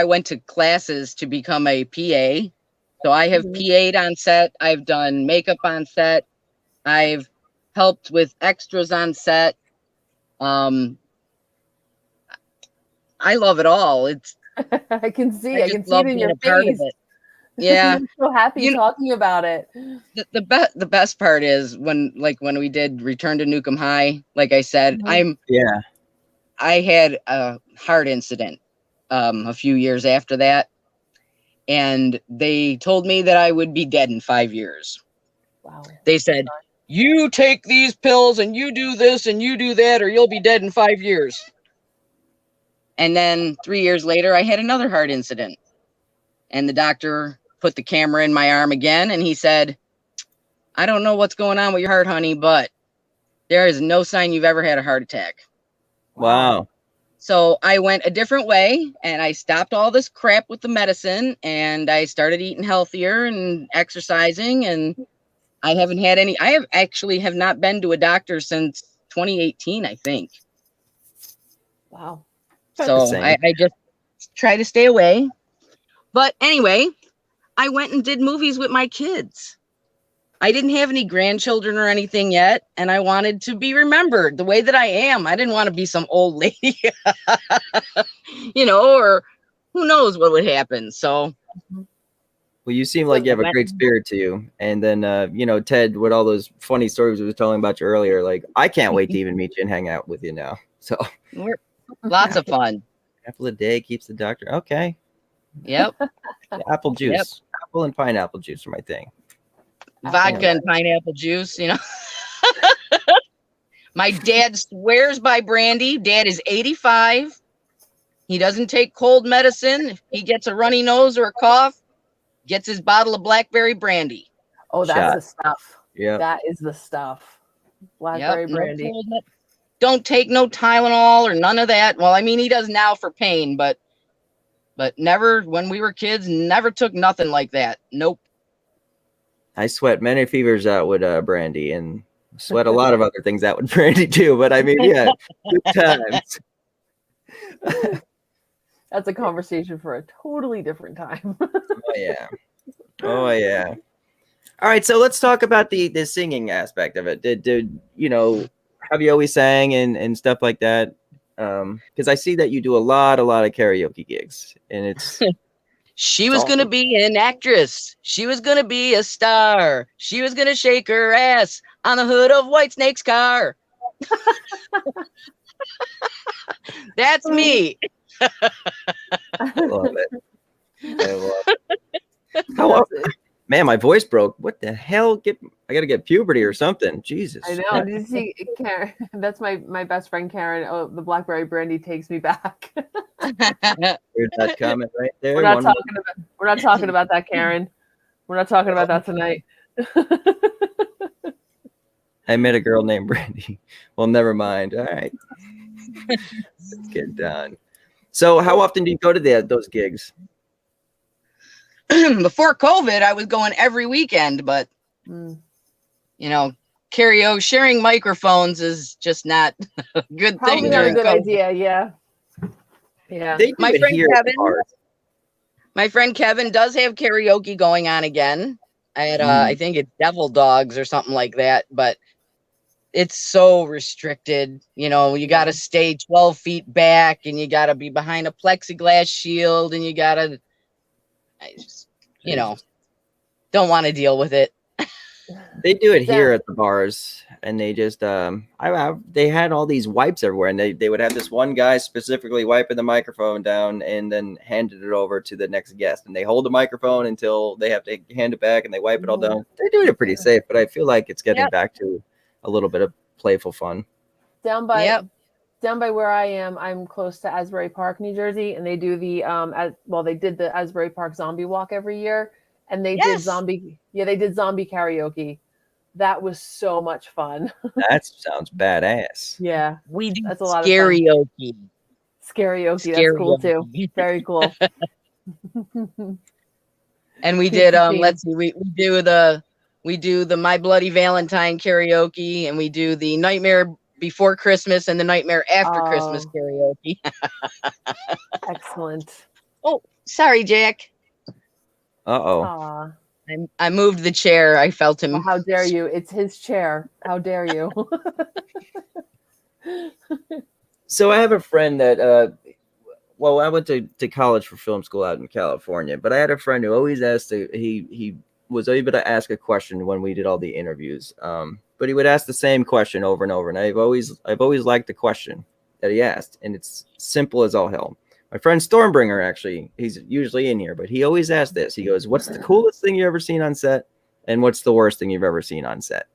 went to classes to become a PA. So I have PA'd on set. I've done makeup on set. I've helped with extras on set. I love it all. I can see I it just in love your being a part of face. it. Yeah. I'm so happy talking about it. The best part is when we did Return to Nukem High, like I said, I had a heart incident a few years after that, and they told me that I would be dead in 5 years. Wow. They said, you take these pills and you do this and you do that, or you'll be dead in 5 years. And then 3 years later, I had another heart incident, and the doctor put the camera in my arm again, and he said, I don't know what's going on with your heart, honey, but there is no sign you've ever had a heart attack. Wow. So I went a different way, and I stopped all this crap with the medicine, and I started eating healthier and exercising, and I haven't had any. I have not been to a doctor since 2018, I think. Wow. So I just try to stay away. But anyway, I went and did movies with my kids. I didn't have any grandchildren or anything yet, and I wanted to be remembered the way that I am. I didn't want to be some old lady, or who knows what would happen. So, well, you seem like you have a great spirit to you. And then, Ted, with all those funny stories we were telling about you earlier, like, I can't wait to even meet you and hang out with you now. So, lots of fun. Apple a day keeps the doctor. Okay. Yep. Apple juice. Apple and pineapple juice are my thing. Vodka and pineapple juice, My dad swears by brandy. Dad is 85. He doesn't take cold medicine. If he gets a runny nose or a cough, gets his bottle of blackberry brandy. Oh, that's the stuff. Yeah. That is the stuff. Blackberry brandy. Don't take no Tylenol or none of that. Well, I mean, he does now for pain, but never, when we were kids, never took nothing like that. Nope. I sweat many fevers out with brandy, and sweat a lot of other things out with brandy too. But I mean, yeah, good times. That's a conversation for a totally different time. Oh yeah. All right, so let's talk about the singing aspect of it. Did have you always sang and stuff like that? Because I see that you do a lot of karaoke gigs, and it's. She was going to be an actress. She was going to be a star. She was going to shake her ass on the hood of Whitesnake's car. That's me. I love it. I love it. Man, my voice broke. What the hell? I got to get puberty or something. Jesus. I know. Did you see Karen? That's my best friend Karen. Oh, the blackberry brandy takes me back. There's that comment right there. We're not talking about that, Karen. We're not talking about that tonight. I met a girl named Brandy. Well, never mind. All right. Let's get done. So how often do you go to those gigs? Before COVID, I was going every weekend, but karaoke, sharing microphones is just not a good thing. Probably not a good idea. Yeah. My friend Kevin does have karaoke going on again. I had I think it's Devil Dogs or something like that, but it's so restricted. You know, you got to stay 12 feet back, and you got to be behind a plexiglass shield, and you got to, you know, don't want to deal with it. They do it here at the bars, and they just they had all these wipes everywhere, and they would have this one guy specifically wiping the microphone down and then handed it over to the next guest, and they hold the microphone until they have to hand it back, and they wipe it all down. They're doing it pretty safe, but I feel like it's getting back to a little bit of playful fun. Down by where I am, I'm close to Asbury Park, New Jersey, and they do the they did the Asbury Park zombie walk every year, and they did zombie karaoke. That was so much fun. That sounds badass. Yeah, we do that's a lot karaoke. of fun. Karaoke, that's cool too. Very cool. And we did let's see, we do the My Bloody Valentine karaoke, and we do the Nightmare Before Christmas and the Nightmare After Christmas karaoke. Excellent. Oh, sorry, Jack. Uh-oh. I moved the chair. I felt him. Oh, how dare you? It's his chair. How dare you? So I have a friend that I went to college for film school out in California, but I had a friend who always asked he was able to ask a question when we did all the interviews. But he would ask the same question over and over, and I've always liked the question that he asked, and it's simple as all hell. My friend Stormbringer, actually, he's usually in here, but he always asks this. He goes, "What's the coolest thing you've ever seen on set, and what's the worst thing you've ever seen on set?"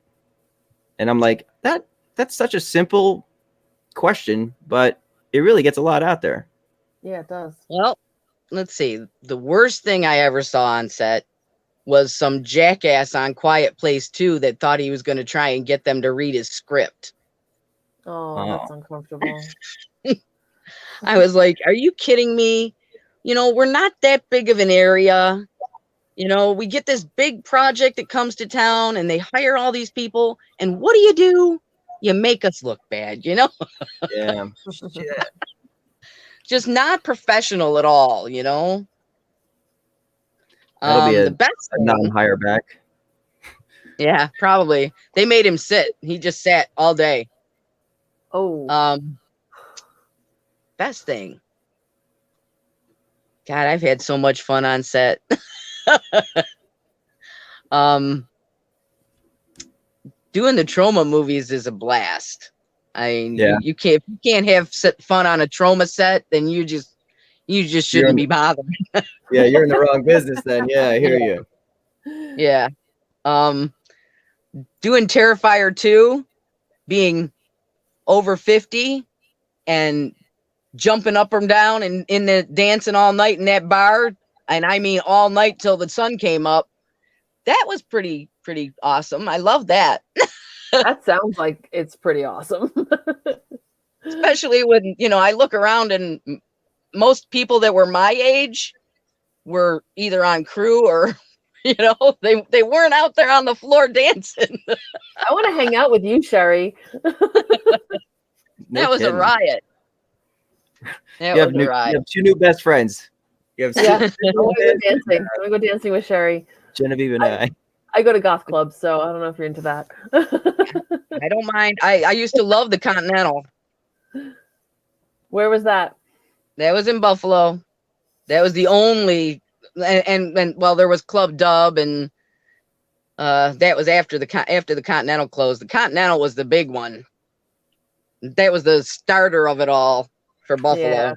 And I'm like, that's such a simple question, but it really gets a lot out there. Yeah, it does. Well, let's see. The worst thing I ever saw on set was some jackass on Quiet Place 2 that thought he was going to try and get them to read his script. Oh, that's uncomfortable. I was like, are you kidding me? You know, we're not that big of an area. You know, we get this big project that comes to town, and they hire all these people. And what do? You make us look bad, you know? Yeah. Just not professional at all, you know? That'll be the best non-hire back. Yeah, probably. They made him sit. He just sat all day. Oh. Best thing. God, I've had so much fun on set. Doing the trauma movies is a blast. You can't have fun on a trauma set, then you just shouldn't be bothered. Yeah, you're in the wrong business then. Yeah, I hear you. Yeah. Doing Terrifier 2, being over 50 and jumping up and down and in the dancing all night in that bar, and I mean all night till the sun came up. That was pretty awesome. I love that. That sounds like it's pretty awesome. Especially when, you know, I look around and most people that were my age were either on crew or, you know, they weren't out there on the floor dancing. I want to hang out with you, SHERI. That was a riot. You have 2 new best friends. You have I want to go dancing. I want to go dancing with SHERI. Genevieve and I. I go to goth clubs, so I don't know if you're into that. I don't mind. I used to love the Continental. Where was that? That was in Buffalo. That was the only, and well, there was Club Dub, and that was after the Continental closed. The Continental was the big one. That was the starter of it all for Buffalo. Yeah,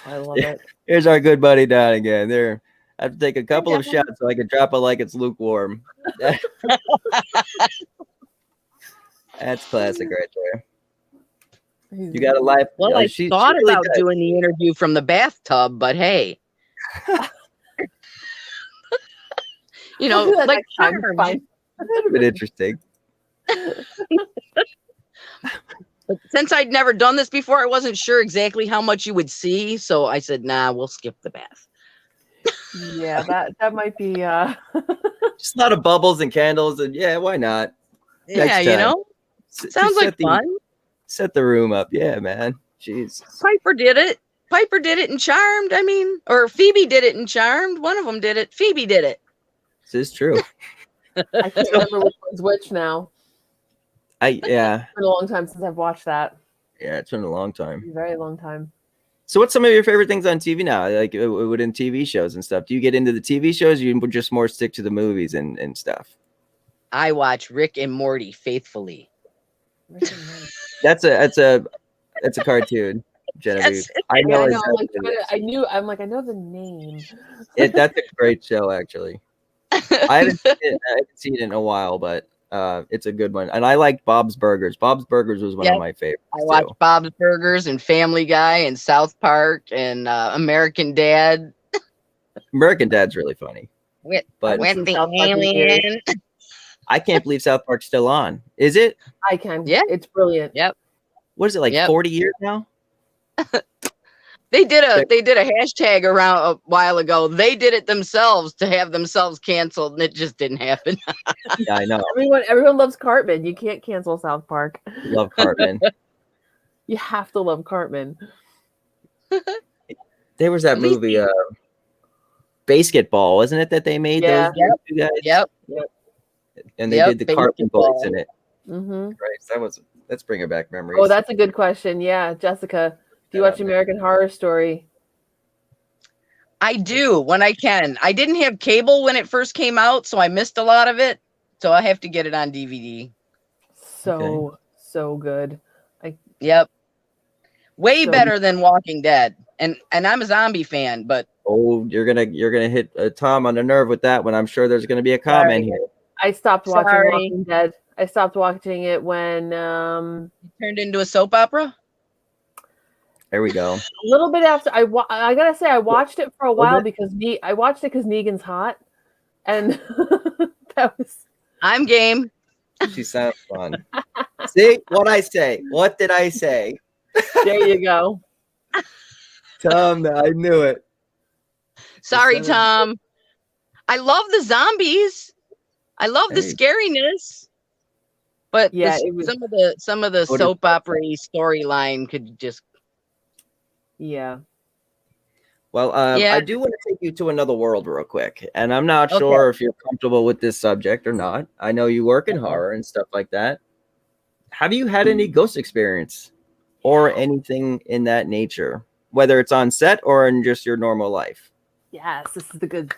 I love it. Here's our good buddy Don again. There, I have to take a couple of shots so I can drop it like it's lukewarm. That's classic right there. You got a life. Well, I thought about doing the interview from the bathtub, but hey, you know, like that would have been interesting. But since I'd never done this before, I wasn't sure exactly how much you would see, so I said, "Nah, we'll skip the bath." Yeah, that might be just a lot of bubbles and candles, and yeah, why not? Yeah, you know, sounds like fun. Set the room up, yeah, man. Jeez. Piper did it. Piper did it in Charmed. I mean, or Phoebe did it in Charmed. One of them did it. Phoebe did it. This is true. I can't remember which one's which now. Yeah. It's been a long time since I've watched that. Yeah, it's been a long time. A very long time. So what's some of your favorite things on TV now? Like within TV shows and stuff? Do you get into the TV shows or you just more stick to the movies and stuff? I watch Rick and Morty faithfully. That's a cartoon, Genevieve. Yes. I know. Yeah, I know. I know the name. That's a great show, actually. I haven't seen it in a while, but it's a good one. And I liked Bob's Burgers. Bob's Burgers was one of my favorites. I watched Bob's Burgers and Family Guy and South Park and American Dad. American Dad's really funny. With but the alien. I can't believe South Park's still on. Is it? I can. Yeah. It's brilliant. Yep. What is it, like 40 years now? They did a hashtag around a while ago. They did it themselves to have themselves canceled, and it just didn't happen. Yeah, I know. Everyone loves Cartman. You can't cancel South Park. Love Cartman. You have to love Cartman. There was that movie, Basketball, wasn't it, that they made those two guys? Yep. And they did the Cartman voice in it. Mm-hmm. Right. Let's bring it back memories. Oh, that's a good question. Yeah, Jessica, do you watch American Horror Story? I do when I can. I didn't have cable when it first came out, so I missed a lot of it. So I have to get it on DVD. So good. Yep. Way better than Walking Dead. And I'm a zombie fan, but you're gonna hit Tom on the nerve with that one. I'm sure there's gonna be a comment here. I stopped watching Walking Dead. I stopped watching it when it turned into a soap opera. There we go. A little bit after I gotta say I watched it for a while because Negan's hot, and that was. I'm game. She sounds fun. See what I say? What did I say? There you go. Tom, I knew it. Sorry, Tom. I love the zombies. I love the scariness. But some of the soap opera storyline could just. Yeah. Well, I do want to take you to another world real quick, and I'm not sure if you're comfortable with this subject or not. I know you work in horror and stuff like that. Have you had any ghost experience or anything in that nature, whether it's on set or in just your normal life? Yes, this is the good.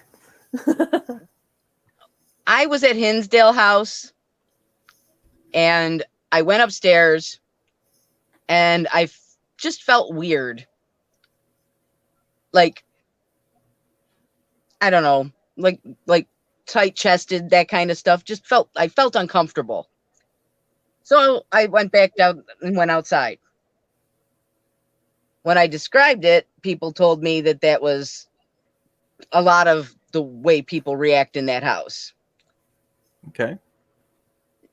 I was at Hinsdale House, and I went upstairs, and I just felt weird. Like, I don't know, like tight chested, that kind of stuff. I felt uncomfortable. So I went back down and went outside. When I described it, people told me that was a lot of the way people react in that house. Okay.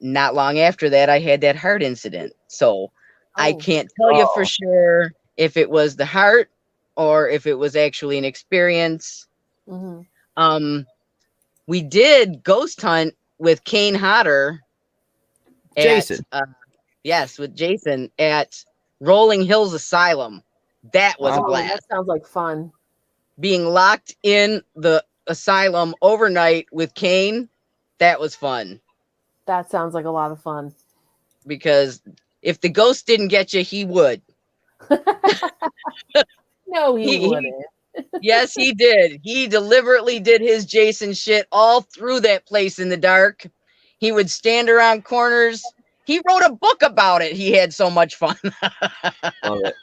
Not long after that, I had that heart incident. So I can't tell you for sure if it was the heart or if it was actually an experience. Mm-hmm. We did ghost hunt with Kane Hodder. Jason. With Jason at Rolling Hills Asylum. That was a blast. That sounds like fun. Being locked in the asylum overnight with Kane, that was fun. That sounds like a lot of fun. Because if the ghost didn't get you, he would. No, he wouldn't. Yes, he did. He deliberately did his Jason shit all through that place in the dark. He would stand around corners. He wrote a book about it. He had so much fun. Love it.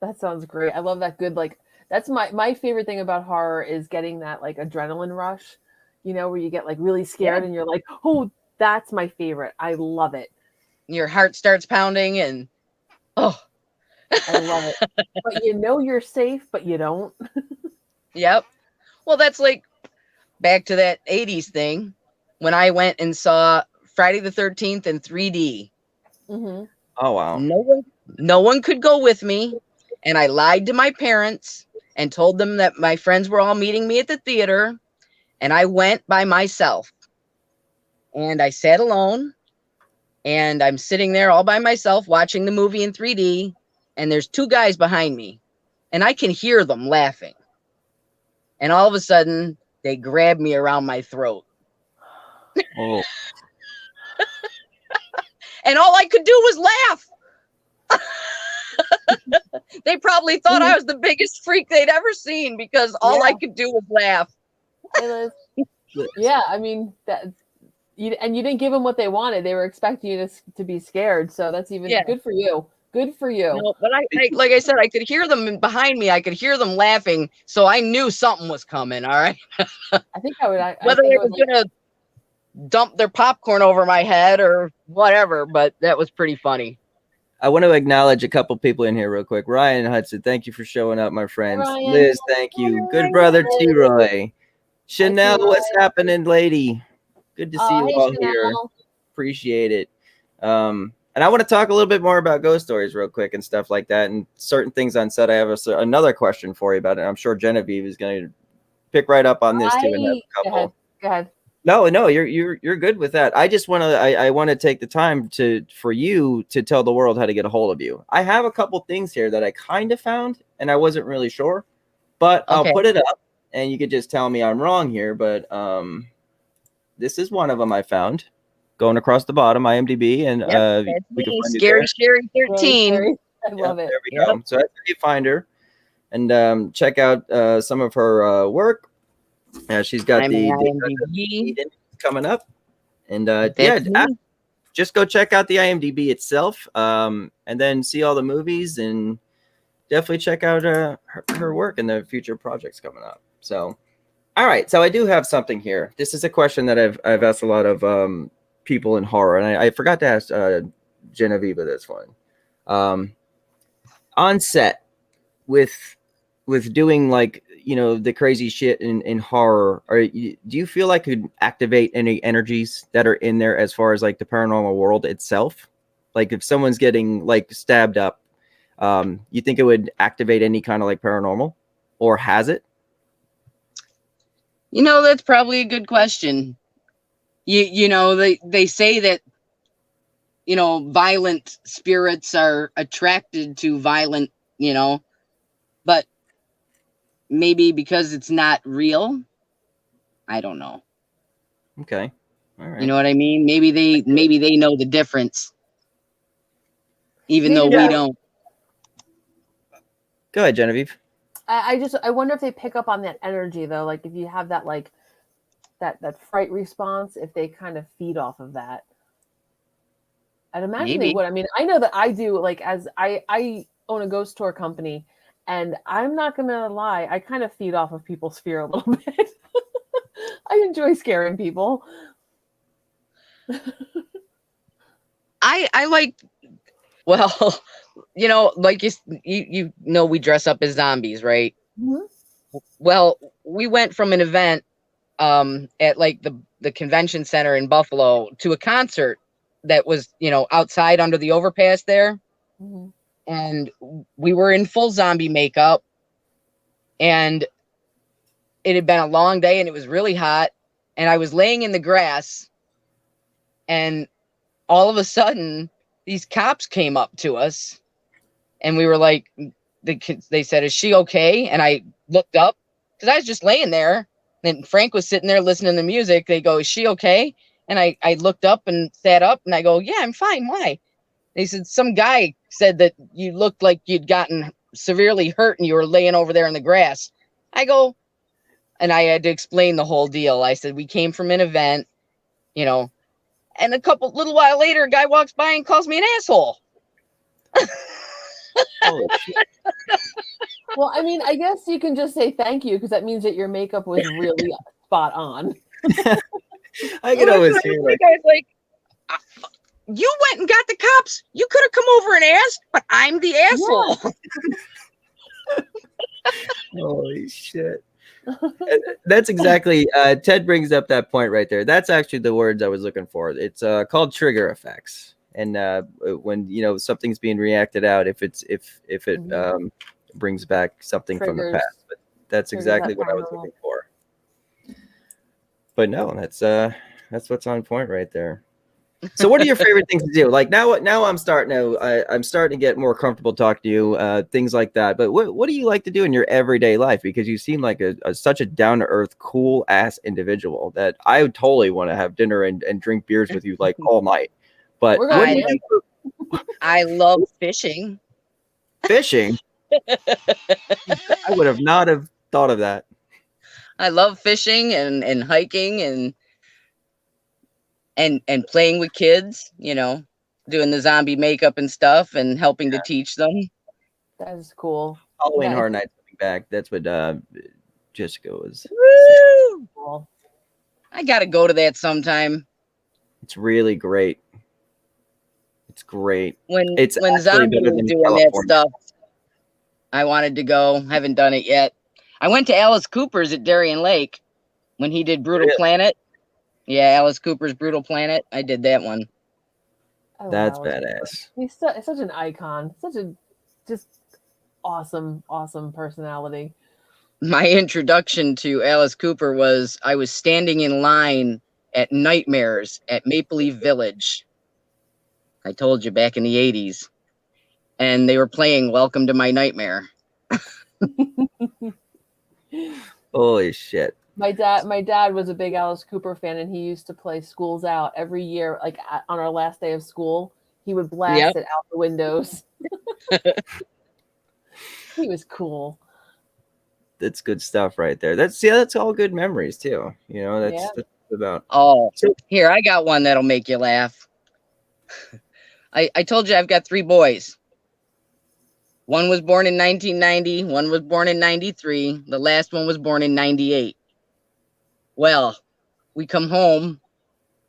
That sounds great. I love that good, that's my favorite thing about horror is getting that adrenaline rush, where you get really scared and you're like, oh, that's my favorite. I love it. Your heart starts pounding and I love it. But you're safe, but you don't. Yep. Well, that's back to that 80s thing when I went and saw Friday the 13th in 3D. Mm-hmm. Oh, wow. No one could go with me. And I lied to my parents and told them that my friends were all meeting me at the theater. And I went by myself. And I sat alone. And I'm sitting there all by myself watching the movie in 3D. And there's two guys behind me. And I can hear them laughing. And all of a sudden, they grab me around my throat. Oh. And all I could do was laugh. They probably thought I was the biggest freak they'd ever seen because all I could do was laugh. Hey, Liz. Yeah, I mean that. You didn't give them what they wanted. They were expecting you to be scared. So that's even good for you. Good for you. No, but I like I said, I could hear them behind me. I could hear them laughing, so I knew something was coming. All right. I think I would. Whether they were gonna dump their popcorn over my head or whatever, but that was pretty funny. I want to acknowledge a couple people in here real quick. Ryan Hudson, thank you for showing up, my friends. Ryan. Liz, thank you. Good brother T-Roy. Chanel, what's happening, lady? Good to see you all here. Appreciate it. And I want to talk a little bit more about ghost stories real quick and stuff like that and certain things on set. I have another question for you about it. I'm sure Genevieve is going to pick right up on this too. And have a couple. Go ahead. No, you're good with that. I just want to I want to take the time for you to tell the world how to get a hold of you. I have a couple things here that I kind of found and I wasn't really sure, but I'll put it up and you could just tell me I'm wrong here. But this is one of them I found going across the bottom, IMDb, and we can find Scary Sherry 13. I love it. There we go. So that's how you find her, and check out some of her work. She's got the IMDb coming up, and just go check out the IMDb itself, and then see all the movies, and definitely check out her work and the future projects coming up. So, all right. So I do have something here. This is a question that I've asked a lot of people in horror, and I forgot to ask Genevieve this one. On set with doing like the crazy shit in horror, do you feel like could activate any energies that are in there as far as like the paranormal world itself? Like if someone's getting like stabbed up, you think it would activate any kind of like paranormal, or has it? That's probably a good question. They say that violent spirits are attracted to violent, but maybe because it's not real. I don't know. Okay. All right. You know what I mean? Maybe they know the difference, even though we don't. Go ahead, Genevieve. I wonder if they pick up on that energy though. Like if you have that like that fright response, if they kind of feed off of that. I'd imagine they would. I mean, I know that I do. Like as I own a ghost tour company, and I'm not gonna lie, I kind of feed off of people's fear a little bit. I enjoy scaring people. I like. Well, like you know, we dress up as zombies, right? Mm-hmm. Well, we went from an event at like the convention center in Buffalo to a concert that was, outside under the overpass there. Mm-hmm. And we were in full zombie makeup, and it had been a long day and it was really hot, and I was laying in the grass, and all of a sudden these cops came up to us, and we were like, they said, "Is she okay?" And I looked up because I was just laying there, and Frank was sitting there listening to the music. They go, "Is she okay?" And I looked up and sat up, and I go, "Yeah, I'm fine. Why?" They said, "Some guy said that you looked like you'd gotten severely hurt and you were laying over there in the grass." I go, and I had to explain the whole deal. I said, "We came from an event, and a little while later, a guy walks by and calls me an asshole." Holy shit. Well, I mean, I guess you can just say thank you, because that means that your makeup was really spot on. I could always hear like, I was like, "You went and got the cops. You could have come over and asked, but I'm the asshole." Yeah. Holy shit. That's exactly Ted brings up that point right there. That's actually the words I was looking for. It's called trigger effects. And when something's being reacted out, if it brings back something from the past. But that's exactly what I was looking for. But no, that's what's on point right there. So what are your favorite things to do? Like now I'm starting to get more comfortable talking to you, things like that. But what do you like to do in your everyday life? Because you seem like such a down to earth, cool ass individual that I would totally want to have dinner and drink beers with you like all night. But what do you do? I love fishing. Fishing? I would have not have thought of that. I love fishing and hiking and playing with kids, you know, doing the zombie makeup and stuff and helping to teach them. That is cool. Halloween Horror Nights coming back. That's what Jessica was. Woo! Cool. I gotta go to that sometime. It's really great. It's great. When Zombie was doing that stuff, I wanted to go. Haven't done it yet. I went to Alice Cooper's at Darien Lake when he did Brutal Planet. Yeah, Alice Cooper's Brutal Planet. I did that one. That's badass. He's such an icon. Such a just awesome personality. My introduction to Alice Cooper was I was standing in line at Nightmares at Maple Leaf Village. I told you, back in the 80s. And they were playing Welcome to My Nightmare. Holy shit. My dad was a big Alice Cooper fan, and he used to play Schools Out every year. Like on our last day of school, he would blast it out the windows. He was cool. That's good stuff right there. That's all good memories too. You know, that's about. Oh, here, I got one that'll make you laugh. I told you I've got 3 boys. One was born in 1990. One was born in 93. The last one was born in 98. Well, we come home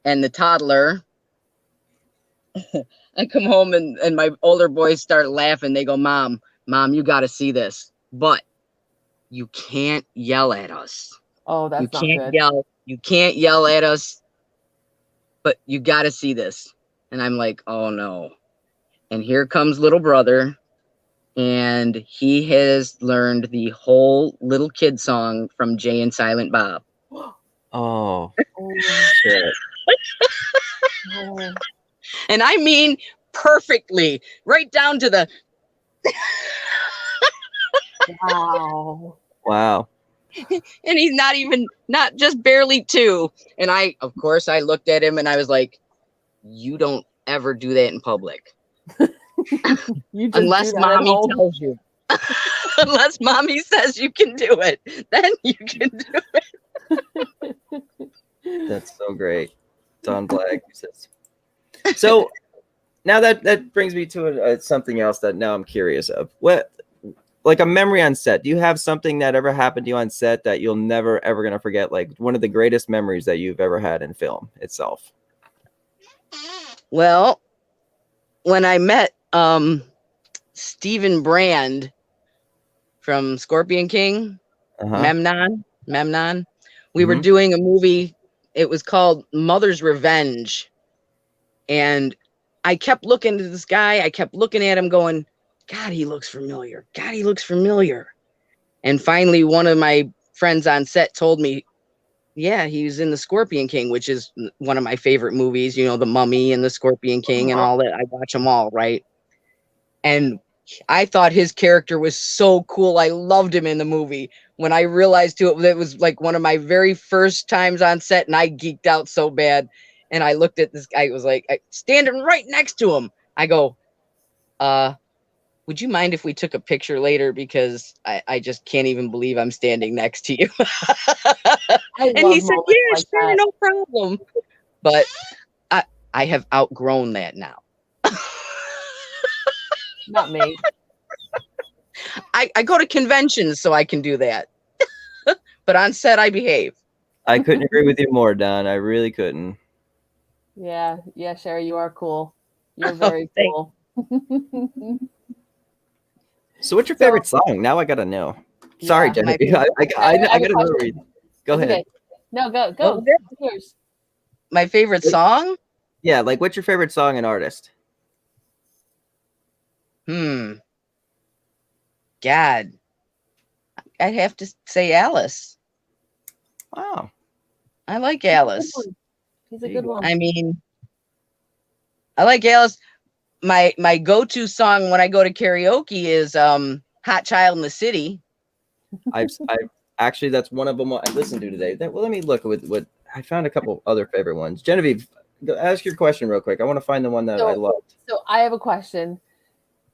and the toddler, I come home and my older boys start laughing. They go, Mom, you got to see this, but you can't yell at us. Oh, that's not good. You can't yell at us, but you got to see this. And I'm like, oh no. And here comes little brother. And he has learned the whole little kid song from Jay and Silent Bob. Oh, shit. And I mean perfectly, right down to the Wow. And he's not just barely 2. And of course I looked at him and I was like, you don't ever do that in public. Unless mommy tells you. Unless mommy says you can do it, then you can do it. That's so great. Don Black says. So now that brings me to something else that now I'm curious of. What, like a memory on set? Do you have something that ever happened to you on set that you'll never ever gonna forget? Like one of the greatest memories that you've ever had in film itself? Well, when I met Stephen Brand from Scorpion King, Memnon, we were doing a movie. It was called Mother's Revenge. And I kept looking at this guy. I kept looking at him going, God, he looks familiar. God, he looks familiar. And finally, one of my friends on set told me, yeah, he was in the Scorpion King, which is one of my favorite movies, you know, The Mummy and the Scorpion King and all that. I watch them all, right? And I thought his character was so cool. I loved him in the movie. When I realized too, it was like one of my very first times on set, and I geeked out so bad. And I looked at this guy, it was like standing right next to him. I go, would you mind if we took a picture later? Because I just can't even believe I'm standing next to you. And he said, yeah, sure, no problem. But I have outgrown that now. Not me. I go to conventions so I can do that. But on set, I behave. I couldn't agree with you more, Don. I really couldn't. Yeah, Sherry, you are cool. You're very cool. So what's your favorite song? Now I gotta know. Sorry, Genevieve. I gotta know. Go ahead. No, go. Yours. My favorite song? Yeah, like what's your favorite song and artist? God. I'd have to say Alice. Wow. I like Alice. He's a good one. I mean, I like Alice. My go-to song when I go to karaoke is Hot Child in the City. I've actually, that's one of them I listened to today. Well, let me look with what I found. A couple other favorite ones. Genevieve, ask your question real quick. I want to find the one that I loved. So I have a question.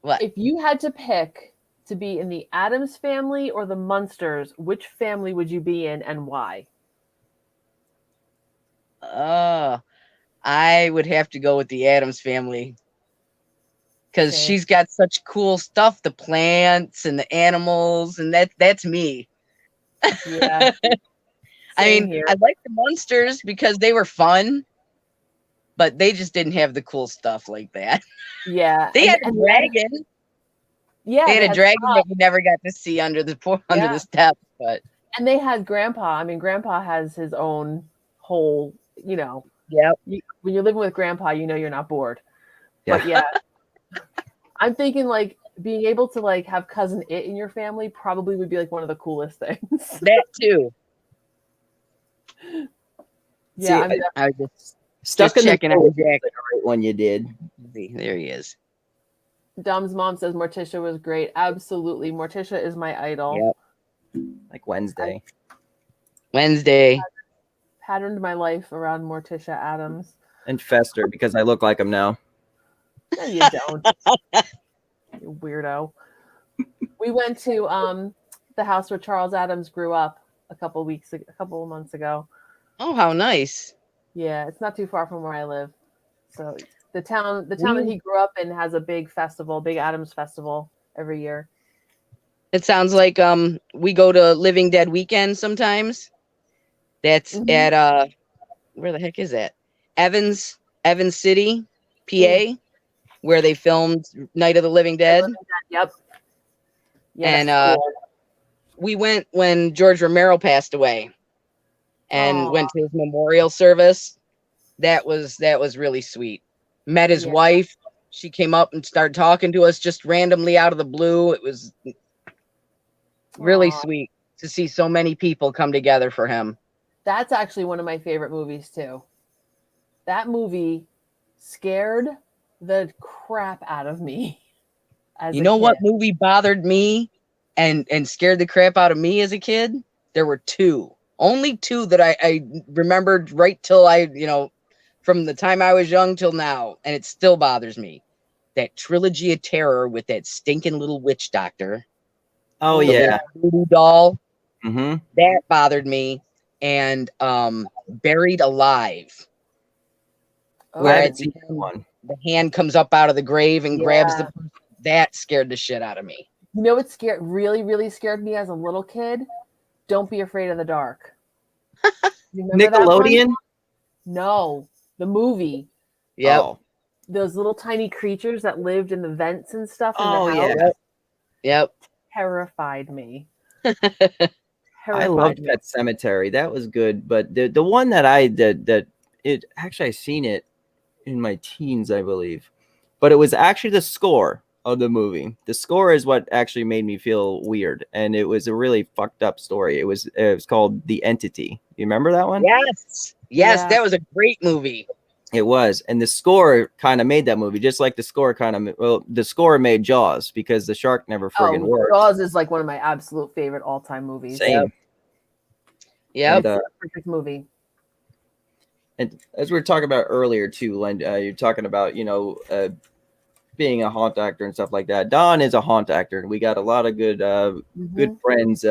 What? If you had to pick to be in the Addams Family or the Munsters, which family would you be in and why? I would have to go with the Addams Family because she's got such cool stuff, the plants and the animals, and that's me. Yeah. I mean, I like the Munsters because they were fun, but they just didn't have the cool stuff like that. Yeah. They had a dragon. Yeah. They had a dragon that we never got to see under the steps, but and they had Grandpa. I mean, Grandpa has his own whole, you know. Yep. When you're living with Grandpa, you know you're not bored. Yeah. But yeah. I'm thinking like being able to like have cousin It in your family probably would be like one of the coolest things. That too. Yeah. See, I was just stuck in checking the out the right one you did. There he is. Dom's mom says Morticia was great. Absolutely. Morticia is my idol. Yep. Like Wednesday. Patterned my life around Morticia Addams. And Fester, because I look like him now. No, you don't. You weirdo. We went to the house where Charles Addams grew up a couple of months ago. Oh, how nice. Yeah, it's not too far from where I live. So the town that he grew up in has a big festival, big Addams festival every year. It sounds like we go to Living Dead weekend sometimes. That's at where the heck is that? Evans City, PA, where they filmed Night of the Living Dead. Yep. Yeah, and cool. we went when George Romero passed away and went to his memorial service. That was really sweet. Met his wife. She came up and started talking to us just randomly out of the blue. It was really sweet to see so many people come together for him. That's actually one of my favorite movies too. That scared the crap out of me. You know what movie bothered me and scared the crap out of me as a kid? There were only two that I remembered right till from the time I was young till now, and it still bothers me. That Trilogy of Terror with that stinking little witch doctor. Oh yeah, voodoo doll. Mm-hmm. That bothered me. And Buried Alive, where the hand comes up out of the grave and grabs the person. That scared the shit out of me. You know what really, really scared me as a little kid? Don't Be Afraid of the Dark. Nickelodeon? No, the movie. Yeah. Oh. Those little tiny creatures that lived in the vents and stuff in the house. Yeah. Yep. Terrified me. I loved Pet Cemetery. That was good, but the one that I seen it in my teens, I believe, but it was actually the score of the movie. The score is what actually made me feel weird, and it was a really fucked up story. It was called The Entity. You remember that one? Yes, yeah. That was a great movie. It was, and the score kind of made that movie, just like the score the score made Jaws because the shark never friggin' worked. Jaws is like one of my absolute favorite all-time movies. Same. Yeah, perfect movie. And as we were talking about earlier too, Lynn, you're talking about being a haunt actor and stuff like that. Don is a haunt actor, and we got a lot of good good friends,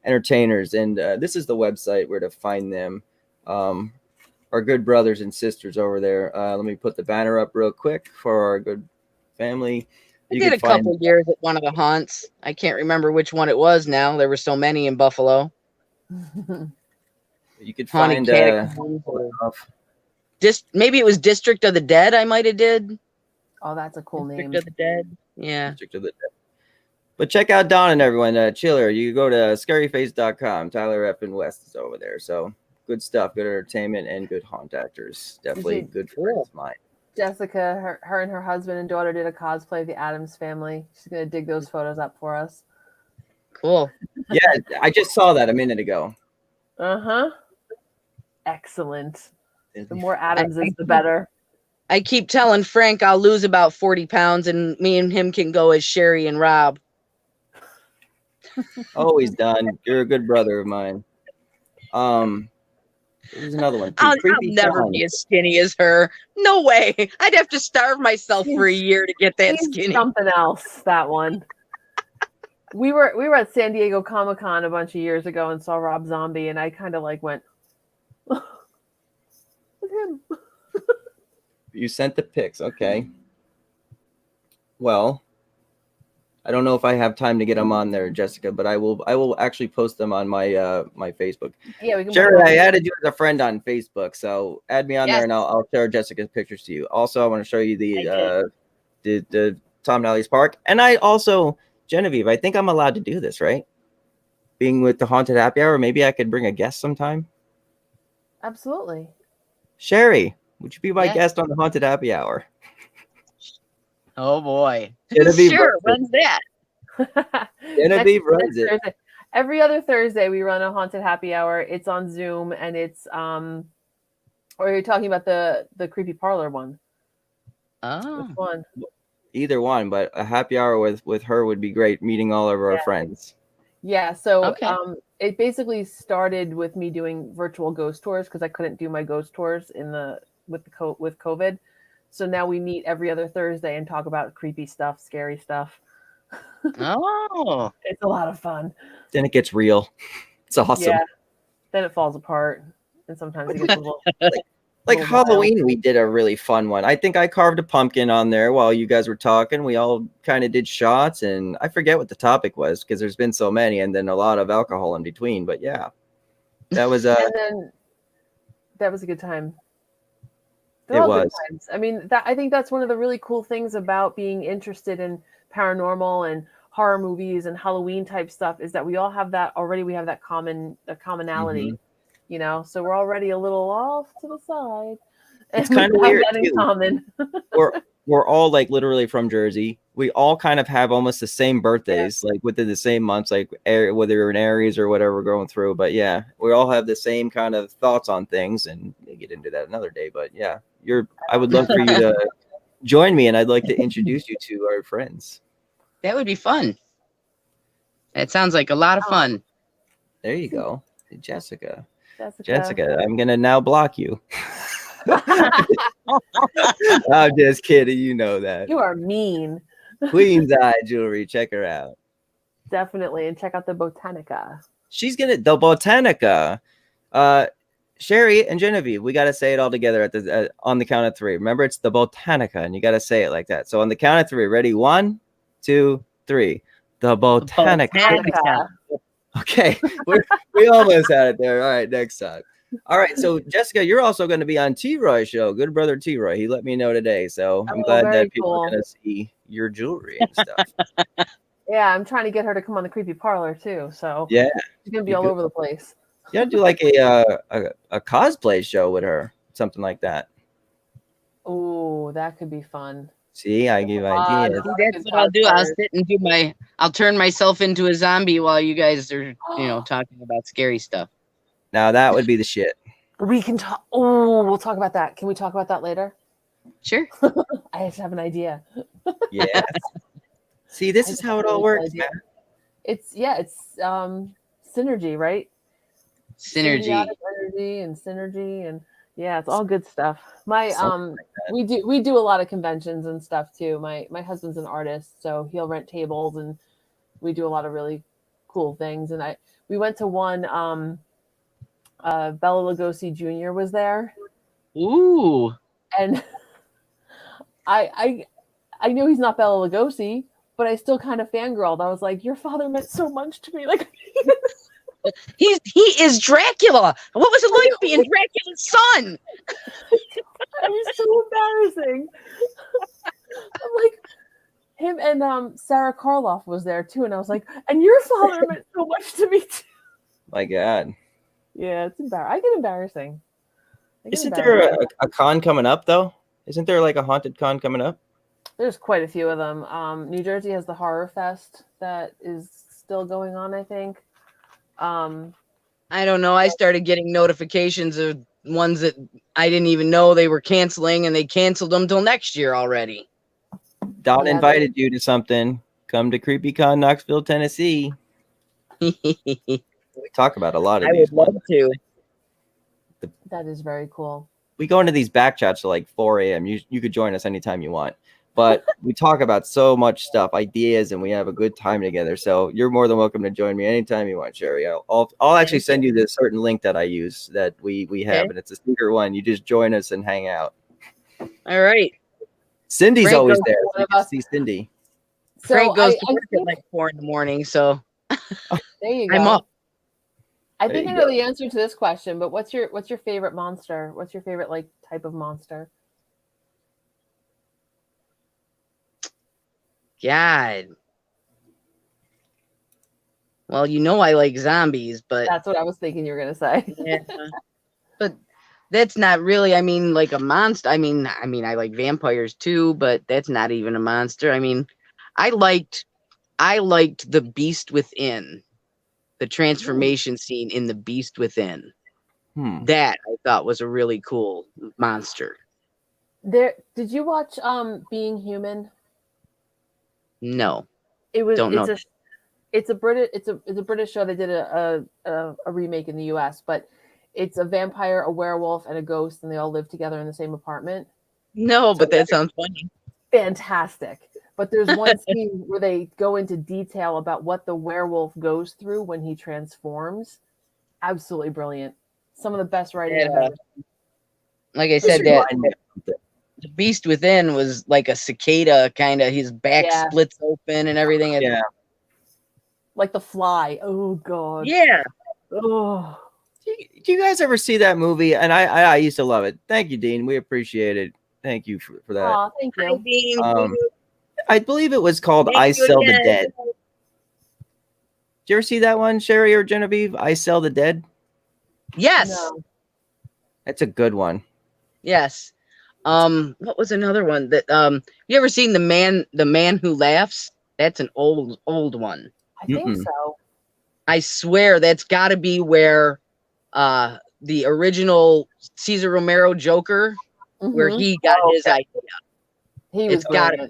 entertainers, and this is the website where to find them. Our good brothers and sisters over there. Let me put the banner up real quick for our good family. I did a couple years at one of the haunts. I can't remember which one it was now. There were so many in Buffalo. You could find maybe it was District of the Dead. I might have did. Oh, that's a cool name. District of the Dead. Yeah. District of the Dead. But check out Don and everyone. Chiller. You go to scaryface.com. Tyler F. and West is over there. So good stuff, good entertainment, and good haunt actors. Definitely good friends of mine. Jessica, her and her husband and daughter did a cosplay of the Addams Family. She's gonna dig those photos up for us. Cool. Yeah, I just saw that a minute ago. Excellent. The more Addams is, the better. I keep telling Frank I'll lose about 40 pounds and me and him can go as Sherry and Rob. Always done. You're a good brother of mine. There's another one. I'll Creepy never John. be as skinny as her. No way. I'd have to starve myself for a year to get that He's skinny. something else, that one. We were at San Diego Comic-Con a bunch of years ago and saw Rob Zombie, and I kind of like went, look at him. You sent the pics. Okay. Well, I don't know if I have time to get them on there, Jessica, but I will actually post them on my my Facebook. Yeah, we can. Sherry, I added you as a friend on Facebook, so add me on Yes. there, and I'll share Jessica's pictures to you. Also, I want to show you the Tom Nally's Park, and I also Genevieve. I think I'm allowed to do this, right? Being with the Haunted Happy Hour, maybe I could bring a guest sometime. Absolutely. Sherry, would you be my Yeah. guest on the Haunted Happy Hour? Oh boy. Genevieve Sure, runs when's that? Genevieve runs it. Thursday. Every other Thursday we run a Haunted Happy Hour. It's on Zoom, and it's or you're talking about the creepy parlor one. Oh. Which one? Either one, but a happy hour with her would be great. Meeting all of our Yeah. friends. Yeah, so Okay. it basically started with me doing virtual ghost tours because I couldn't do my ghost tours with COVID. So now we meet every other Thursday and talk about creepy stuff, scary stuff. Oh. It's a lot of fun. Then it gets real. It's awesome. Yeah. Then it falls apart, and sometimes it gets a little. Like little wild. Halloween, we did a really fun one. I think I carved a pumpkin on there while you guys were talking. We all kind of did shots, and I forget what the topic was because there's been so many, and then a lot of alcohol in between. But yeah, that was And then that was a good time. They're It all good was. times. I mean, I think that's one of the really cool things about being interested in paranormal and horror movies and Halloween type stuff is that we all have that already. We have that commonality, you know. So we're already a little off to the side. It's And we kinda have weird, that in too. common. we're all like literally from Jersey. We all kind of have almost the same birthdays, like within the same months, like whether you're in Aries or whatever we're going through. But yeah, we all have the same kind of thoughts on things, and we'll get into that another day. But yeah, I would love for you to join me, and I'd like to introduce you to our friends. That would be fun. That sounds like a lot of fun. There you go. Hey, Jessica, Jessica, I'm gonna now block you. I'm just kidding. You know that. you are mean. Queen's Eye Jewelry. Check her out. Definitely. And check out the Botanica. She's gonna the Botanica. Sherry and Genevieve, we got to say it all together at the on the count of three. Remember, it's the Botanica, and you got to say it like that. So on the count of three, ready? 1, 2, 3. The Botanica. Botanica. Okay, we almost had it there. All right, next time. All right, so Jessica, you're also going to be on T-Roy's show. Good brother T-Roy. He let me know today, so I'm glad very that people cool. are going to see your jewelry and stuff. Yeah, I'm trying to get her to come on the creepy parlor too. So Yeah, she's gonna be you all could- over the place. you got to do like a cosplay show with her, something like that. Oh, that could be fun. See, I give ideas. That's what I'll do. I'll sit and I'll turn myself into a zombie while you guys are, talking about scary stuff. Now that would be the shit. We can talk. Oh, we'll talk about that. Can we talk about that later? Sure. I just have an idea. Yes. See, this is how it all works, idea. man. It's synergy, right? Synergy. Symbiotic energy and synergy, and yeah, it's all good stuff. My Something like that. we do a lot of conventions and stuff too. My husband's an artist, so he'll rent tables, and we do a lot of really cool things. And we went to one. Bela Lugosi Jr. was there. Ooh. And I know he's not Bela Lugosi, but I still kind of fangirled. I was like, your father meant so much to me. Like He is Dracula. What was it like being Dracula's son? it was so embarrassing. I'm like, him and Sarah Karloff was there too, and I was like, and your father meant so much to me too. My God. Yeah, it's embarrassing. I get embarrassing. Isn't there a con coming up though? Isn't there like a haunted con coming up? There's quite a few of them. New Jersey has the Horror Fest that is still going on, I think. I don't know. I started getting notifications of ones that I didn't even know they were canceling, and they canceled them till next year already. Don invited you to something. Come to CreepyCon Knoxville, Tennessee. We talk about a lot of I these would love ones. to. That is very cool. We go into these back chats till like 4 a.m. You could join us anytime you want. But we talk about so much stuff, ideas, and we have a good time together. So you're more than welcome to join me anytime you want, Sherry. I'll actually send you this certain link that I use that we have, and it's a secret one. You just join us and hang out. All right. Cindy's Frank always goes there. to So you can see Cindy. Frank goes to work at like 4 a.m, so there you go. I'm up. I think I know the answer to this question, but what's your favorite monster? What's your favorite like type of monster? God. Well, you know I like zombies, but that's what I was thinking you were gonna say. Yeah. But that's not really, I mean, like a monster. I mean, I like vampires too, but that's not even a monster. I mean, I liked the Beast Within, the transformation scene in the Beast Within. That I thought was a really cool monster. Did you watch Being Human? No. It's a British show. They did a remake in the US, but it's a vampire, a werewolf, and a ghost, and they all live together in the same apartment. No, but that sounds funny. Fantastic. But there's one scene where they go into detail about what the werewolf goes through when he transforms. Absolutely brilliant. Some of the best writing I've ever seen. Like I said, the Beast Within was like a cicada kind of. His back splits open and everything. Yeah. Like The Fly. Oh God. Yeah. Oh. Do you guys ever see that movie? And I used to love it. Thank you, Dean. We appreciate it. Thank you for that. Oh, thank you. Dean. I believe it was called I Sell the Dead. Did you ever see that one, Sherry or Genevieve? I Sell the Dead? Yes. No. That's a good one. Yes. What was another one that you ever seen The Man Who Laughs? That's an old one. I think so. I swear that's got to be where the original Cesar Romero Joker, where he got his idea. It's got to be.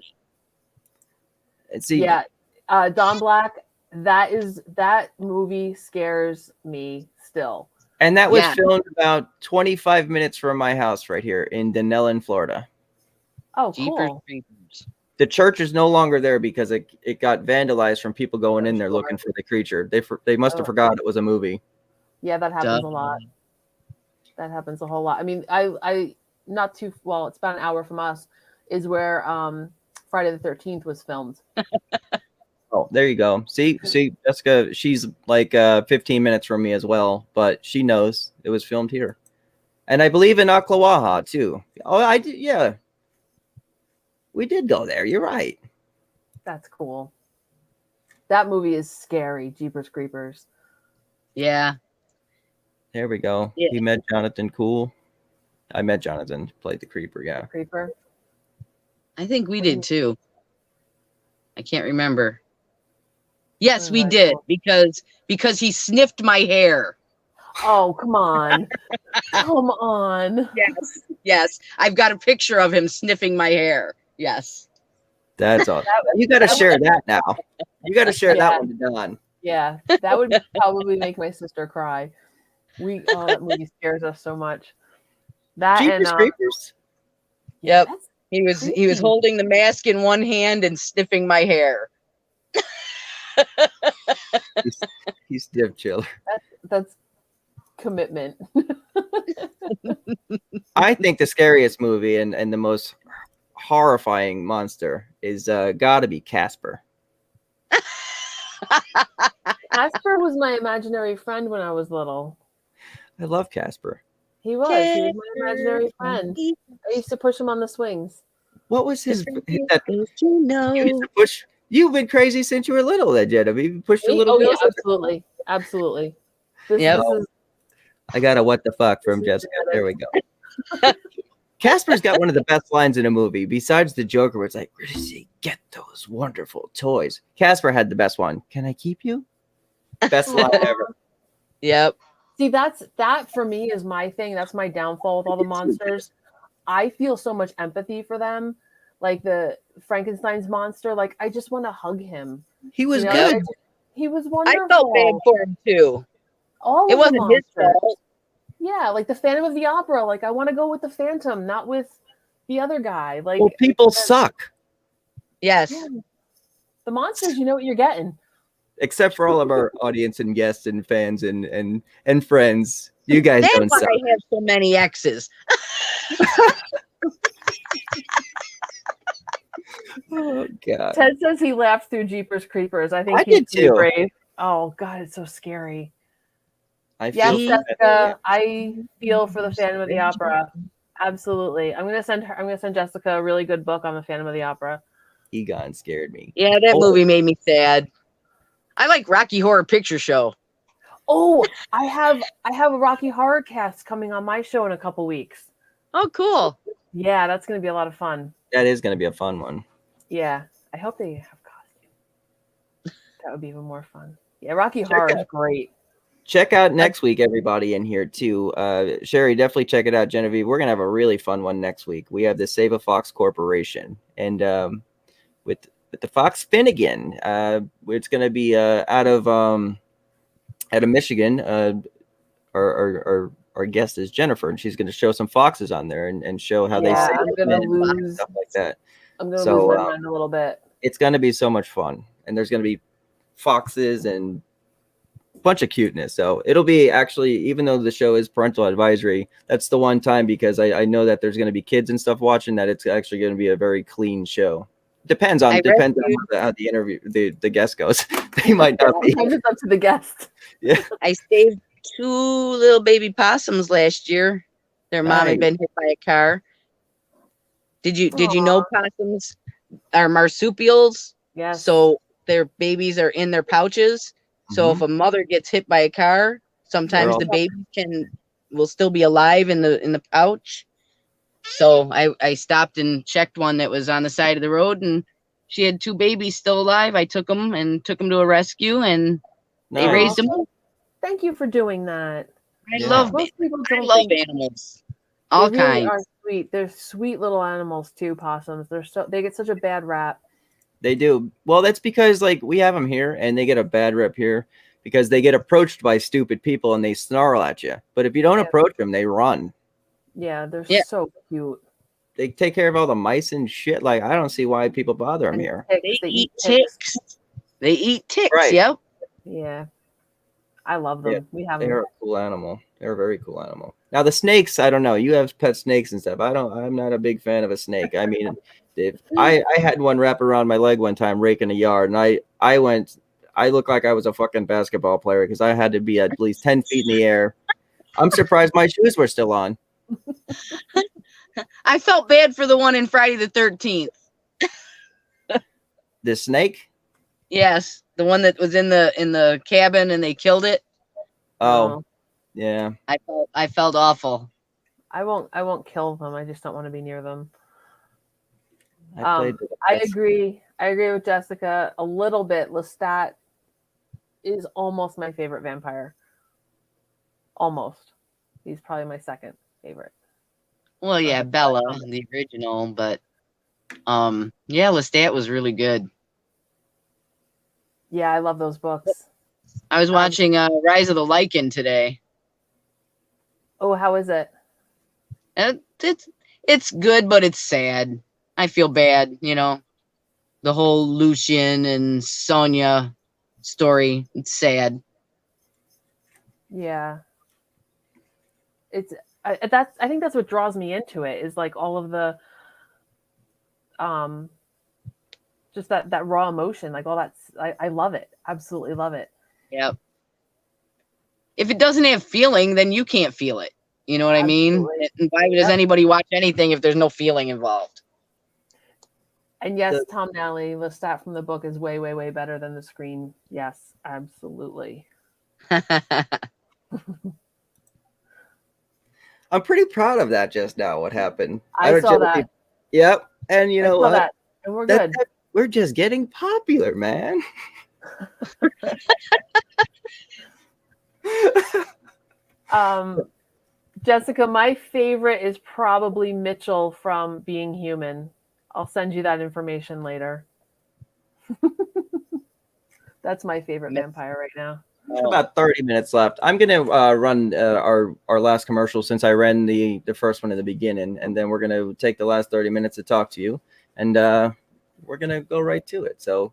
See, yeah, Don Black. That movie scares me still. And that was filmed about 25 minutes from my house right here in Denellen, Florida. Oh, cool. The church is no longer there because it got vandalized from people going in there looking for the creature. They must have forgot it was a movie. Yeah, that happens a lot. That happens a whole lot. I mean, I not too well. It's about an hour from us. Is where Friday the 13th was filmed. Oh, there you go. See, Jessica, she's like 15 minutes from me as well, but she knows it was filmed here. And I believe in Ocklawaha too. Oh, I did. Yeah. We did go there. You're right. That's cool. That movie is scary. Jeepers Creepers. Yeah. There we go. Yeah. He met Jonathan Cool. I met Jonathan, played the creeper. Yeah. Creeper. I think we did too. I can't remember. Yes, we did because he sniffed my hair. Oh, come on. Come on. Yes. I've got a picture of him sniffing my hair. Yes. That's awesome. You got to share that now. You got to share that one to Don. Yeah, that would probably make my sister cry. That movie scares us so much. That Jeepers and Creepers. Yep. He was holding the mask in one hand and sniffing my hair. He's div chiller. That's commitment. I think the scariest movie and the most horrifying monster is gotta be Casper. Casper was my imaginary friend when I was little. I love Casper. He was my imaginary friend. I used to push him on the swings. What was his? You used to push. You've been crazy since you were little, then, Genevieve. You pushed a little. Oh yeah, absolutely. I got a what the fuck from Jessica. There we go. Casper's got one of the best lines in a movie, besides the Joker, where it's like, "Where does he get those wonderful toys?" Casper had the best one. Can I keep you? Best line ever. Yep. See, that for me is my thing. That's my downfall with all the monsters. I feel so much empathy for them. Like the Frankenstein's monster, like I just want to hug him. He was You know, good. he was I wonderful. felt bad for him too. All It of the wasn't his monsters. fault. Yeah, like the Phantom of the Opera. Like I want to go with the Phantom, not with the other guy. Like Well, people suck. Yes. yeah, the monsters, you know what you're getting. Except for all of our audience and guests and fans and friends. You guys That's don't why suck. I have so many exes. Oh God. Ted says he laughed through Jeepers Creepers. I think I he's did too too. brave. Oh God, it's so scary. I Yes, feel Jessica, I feel for the Phantom of the Opera. Absolutely. I'm gonna send Jessica a really good book on the Phantom of the Opera. Egon scared me. Yeah, that Oh. movie made me sad. I like Rocky Horror Picture Show. Oh, I have a Rocky Horror Cast coming on my show in a couple weeks. Oh, cool. Yeah, that's gonna be a lot of fun. That is going to be a fun one. Yeah, I hope they have costumes. That would be even more fun. Yeah, Rocky Horror is great. Check out next week, everybody in here too. Sherry, definitely check it out. Genevieve, we're gonna have a really fun one next week. We have the Save a Fox Corporation, and with the Fox Finnegan, it's gonna be out of Michigan. Our guest is Jennifer, and she's gonna show some foxes on there and show how they Yeah, save I'm gonna them and lose. stuff like that. I'm gonna So, lose my mind a little bit. It's gonna be so much fun, and there's gonna be foxes and bunch of cuteness. So it'll be actually, even though the show is parental advisory, that's the one time, because I know that there's going to be kids and stuff watching, that it's actually going to be a very clean show. Depends on how the interview the guest goes. They might not be. It's up to the guest. Yeah. I saved 2 little baby possums last year. Their mom had been hit by a car. Did you know possums are marsupials? Yes. So their babies are in their pouches. So if a mother gets hit by a car, sometimes the baby will still be alive in the pouch. So I stopped and checked one that was on the side of the road, and she had 2 babies still alive. I took them to a rescue, and they raised them up. Thank you for doing that. I love animals. All they really kinds. are sweet. They're sweet little animals too, possums. They get such a bad rap. They do. Well, that's because like we have them here, and they get a bad rep here because they get approached by stupid people and they snarl at you. But if you don't approach them, they run. Yeah, they're so cute. They take care of all the mice and shit. Like, I don't see why people bother them here. They eat ticks. They eat ticks. Right. Yep. Yeah. I love them. Yeah, we have they're them. a cool animal. They're a very cool animal. Now the snakes, I don't know. You have pet snakes and stuff. I'm not a big fan of a snake. I mean, if I had one wrap around my leg one time raking a yard, and I looked like I was a fucking basketball player because I had to be at least 10 feet in the air. I'm surprised my shoes were still on. I felt bad for the one in Friday the 13th. The snake? Yes, the one that was in the cabin and they killed it. Oh, yeah. I felt awful. I won't kill them. I just don't want to be near them. I agree. I agree with Jessica a little bit. Lestat is almost my favorite vampire. Almost. He's probably my second favorite. Well, yeah, Bella, the original, but yeah, Lestat was really good. Yeah, I love those books. I was watching Rise of the Lycan today. Oh, how is it? It's good, but it's sad. I feel bad, the whole Lucian and Sonya story. It's sad. Yeah. I think that's what draws me into it, is like all of the just that raw emotion, like all that. I love it. Absolutely love it. Yep. If it doesn't have feeling, then you can't feel it. You know what I mean? And why does anybody watch anything if there's no feeling involved? And yes, Tom Nally, Lestat from the book is way, way, way better than the screen. Yes, absolutely. I'm pretty proud of that just now, what happened. I saw that. Yep. And you know what? And we're good. We're just getting popular, man. Jessica, my favorite is probably Mitchell from Being Human. I'll send you that information later. That's my favorite vampire right now. About 30 minutes left. I'm gonna run our last commercial since I ran the first one in the beginning, and then we're gonna take the last 30 minutes to talk to you, and we're gonna go right to it. So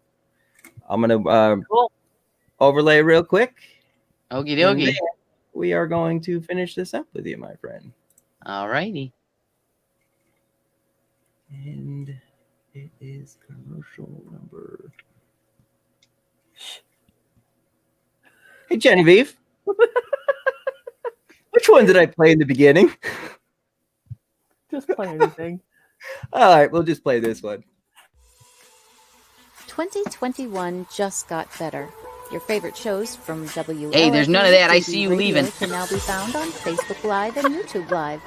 I'm gonna overlay real quick. Okie dokie. We are going to finish this up with you, my friend. All righty. And it is commercial number. Hey, Genevieve. Which one did I play in the beginning? Just play anything. All right, we'll just play this one. 2021 just got better. Your favorite shows from WLFE Hey, there's none of that. I see you radio leaving. can now be found on Facebook Live and YouTube Live.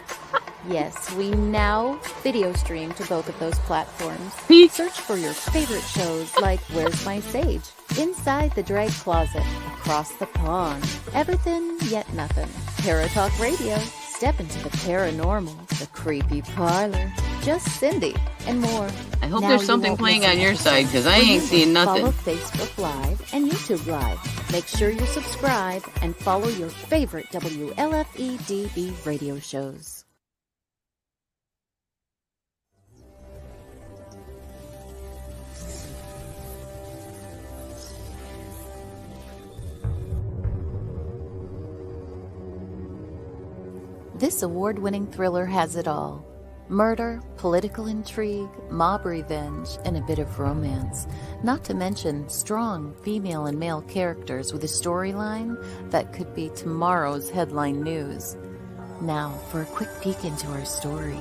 Yes, we now video stream to both of those platforms. Search for your favorite shows like Where's My Sage, Inside the Drag Closet, Across the Pond, Everything Yet Nothing, Paratalk Radio, Step into the Paranormal, The Creepy Parlor, Just Cindy, and more. I hope Now there's you something won't playing miss on an your episode. side because I ain't seeing nothing. Follow Facebook Live and YouTube Live. Make sure you subscribe and follow your favorite WLFE-DB radio shows. This award-winning thriller has it all. Murder, political intrigue, mob revenge, and a bit of romance. Not to mention strong female and male characters with a storyline that could be tomorrow's headline news. Now for a quick peek into our story.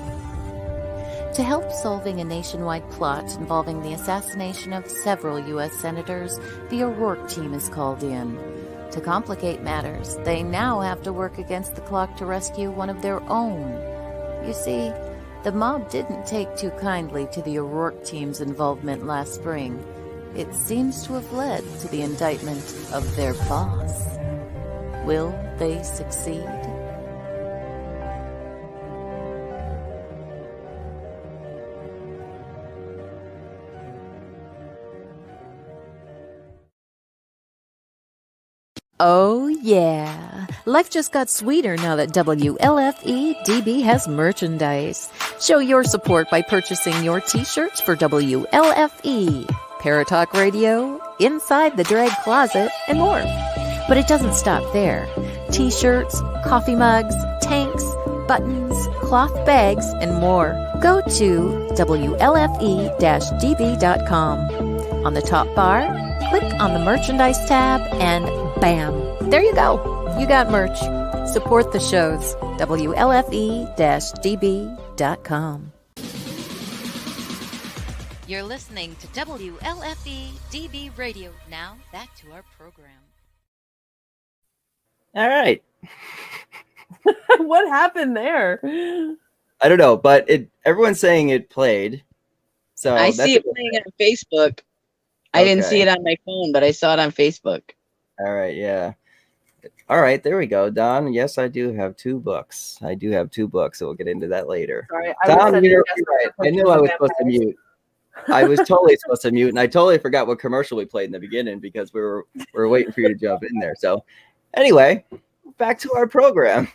To help solving a nationwide plot involving the assassination of several U.S. senators, the O'Rourke team is called in. To complicate matters, they now have to work against the clock to rescue one of their own. You see, the mob didn't take too kindly to the O'Rourke team's involvement last spring. It seems to have led to the indictment of their boss. Will they succeed? Oh yeah, life just got sweeter now that WLFE-DB has merchandise. Show your support by purchasing your t-shirts for WLFE, Paratalk Radio, Inside the Drag Closet, and more. But it doesn't stop there. T-shirts, coffee mugs, tanks, buttons, cloth bags, and more. Go to WLFE-DB.com. On the top bar, click on the merchandise tab and bam, there you go. You got merch. Support the shows. WLFE-DB.com. You're listening to WLFE-DB Radio. Now back to our program. All right. What happened there? I don't know, but everyone's saying it played. So I see it playing on Facebook. I didn't see it on my phone, but I saw it on Facebook. All right, yeah. All right, there we go, Don. Yes, I do have 2 books. I do have 2 books, so we'll get into that later. Sorry, Don, you're right. I knew I was supposed to mute. I was totally supposed to mute, and I totally forgot what commercial we played in the beginning because we were waiting for you to jump in there. So, anyway, back to our program.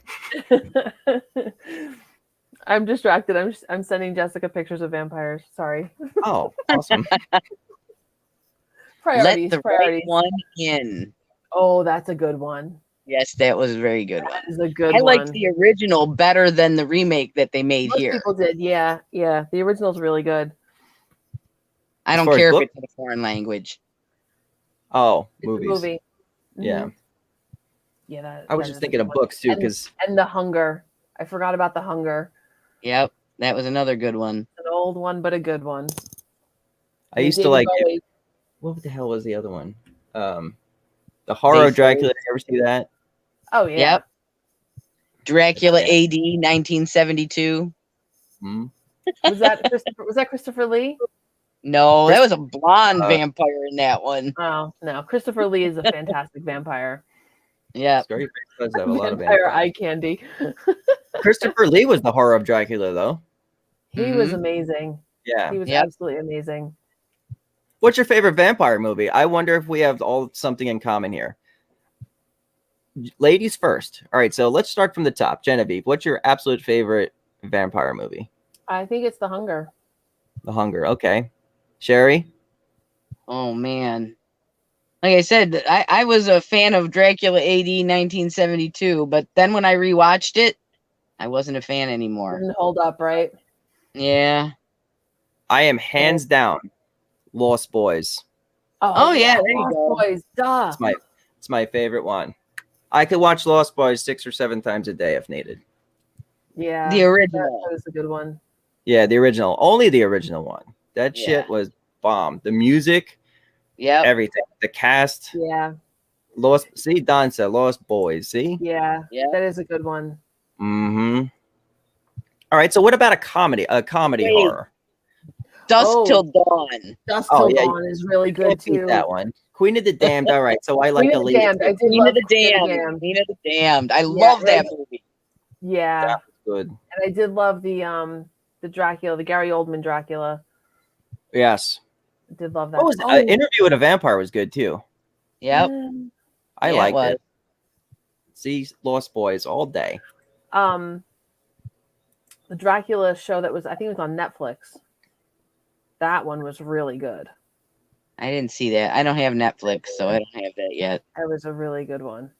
I'm distracted. I'm sending Jessica pictures of vampires. Sorry. Oh, awesome. Priorities. Let the priorities. right one in. Oh, that's a good one. Yes, that was a very good one. That is a good I one. liked the original better than the remake that they made Most here. people did, yeah. The original's really good. I don't care if it's in a foreign language. Oh, It's movies. a movie. Yeah. Mhm. Yeah, I was just thinking of books too, because and The Hunger. I forgot about The Hunger. Yep, that was another good one. An old one, but a good one. I used to David like. Bowie. What the hell was the other one? The Horror of Dracula. Did you ever see that? Oh yeah. Yep. Dracula AD 1972. Was that Christopher Lee? No, that was a blonde vampire in that one. Oh no, Christopher Lee is a fantastic vampire. Yeah. Scary Face does have a lot of Vampire vampires. eye candy. Christopher Lee was the horror of Dracula, though. He was amazing. Yeah. He was Yep. absolutely amazing. What's your favorite vampire movie? I wonder if we have all something in common here. Ladies first. All right, so let's start from the top. Genevieve, what's your absolute favorite vampire movie? I think it's The Hunger. The Hunger. Okay. Sherry? Oh man. Like I said, I was a fan of Dracula AD 1972, but then when I rewatched it, I wasn't a fan anymore. Didn't hold up, right? Yeah. I am hands down Lost Boys. Oh, yeah, there you Lost go. Boys, duh. It's my favorite one. I could watch Lost Boys 6 or 7 times a day if needed. Yeah. The original. That was a good one. Yeah, the original. Only the original one. That shit was bomb. The music, everything. The cast. Yeah. Lost. See, Don said Lost Boys. See? Yeah. That is a good one. Mm-hmm. All right, so what about a comedy? A comedy horror? Dusk Till Dawn. Dusk Till Dawn is really good too. That one. Queen of the Damned. All right, so I like the lead. Queen of the Damned. Queen of the Damned. I love that movie. Yeah. That was good. And I did love the Dracula, the Gary Oldman Dracula. Yes. I did love that. What was it? Interview with a Vampire was good too. Yep. I Yeah, liked it was. it. See, Lost Boys all day. The Dracula show that was, I think it was on Netflix. That one was really good. I didn't see that. I don't have Netflix, so I don't have that yet. That was a really good one.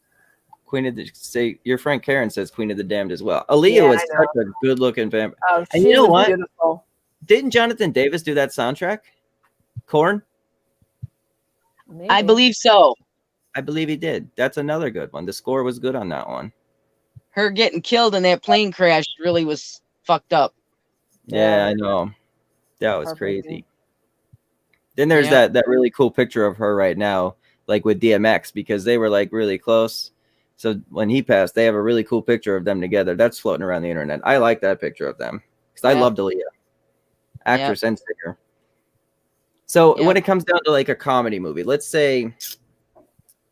Queen of the your friend Karen says Queen of the Damned as well. Aaliyah was such a good looking vampire. Oh, and she you know was what? beautiful. Didn't Jonathan Davis do that soundtrack? Korn? Maybe. I believe so. I believe he did. That's another good one. The score was good on that one. Her getting killed in that plane crash really was fucked up. Yeah, I know. That was Heartbreaking. crazy. Then there's that really cool picture of her right now, like with DMX, because they were like really close. So when he passed, they have a really cool picture of them together. That's floating around the internet. I like that picture of them because I loved Aaliyah, actress and singer. So when it comes down to like a comedy movie, let's say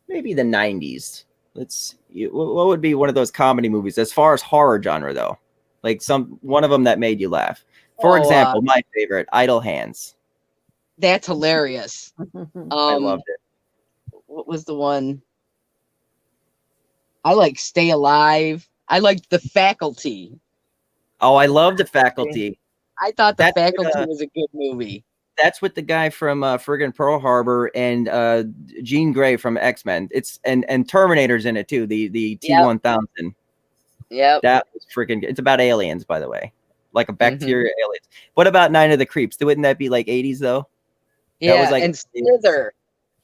maybe the 90s. What would be one of those comedy movies as far as horror genre though? Like one of them that made you laugh. For example, my favorite, Idle Hands. That's hilarious. I loved it. What was the one? I like Stay Alive. I liked The Faculty. Oh, I love The Faculty. I thought The Faculty was a good movie. That's with the guy from friggin' Pearl Harbor and Jean Grey from X-Men. It's and Terminator's in it too. The T-1000. Yep. That was friggin' good. It's about aliens, by the way, like a bacteria aliens. What about Night of the Creeps? Wouldn't that be like 80s though? Yeah, that was like and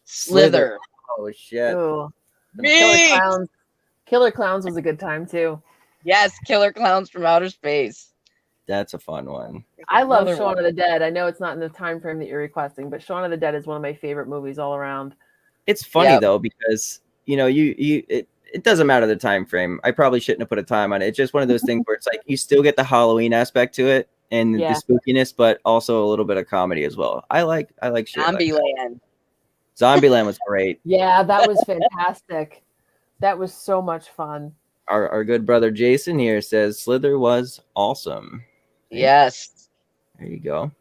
Slither. Oh shit. Ooh. Me! Killer Clowns was a good time too. Yes, Killer Clowns from Outer Space. That's a fun one. I love Another Shaun one. of the Dead. I know it's not in the time frame that you're requesting, but Shaun of the Dead is one of my favorite movies all around. It's funny though because you know it doesn't matter the time frame. I probably shouldn't have put a time on it. It's just one of those things where it's like you still get the Halloween aspect to it and the spookiness, but also a little bit of comedy as well. I like shit like that. Zombieland. Zombieland was great. Yeah, that was fantastic. That was so much fun. Our good brother Jason here says Slither was awesome. Yes. There you go.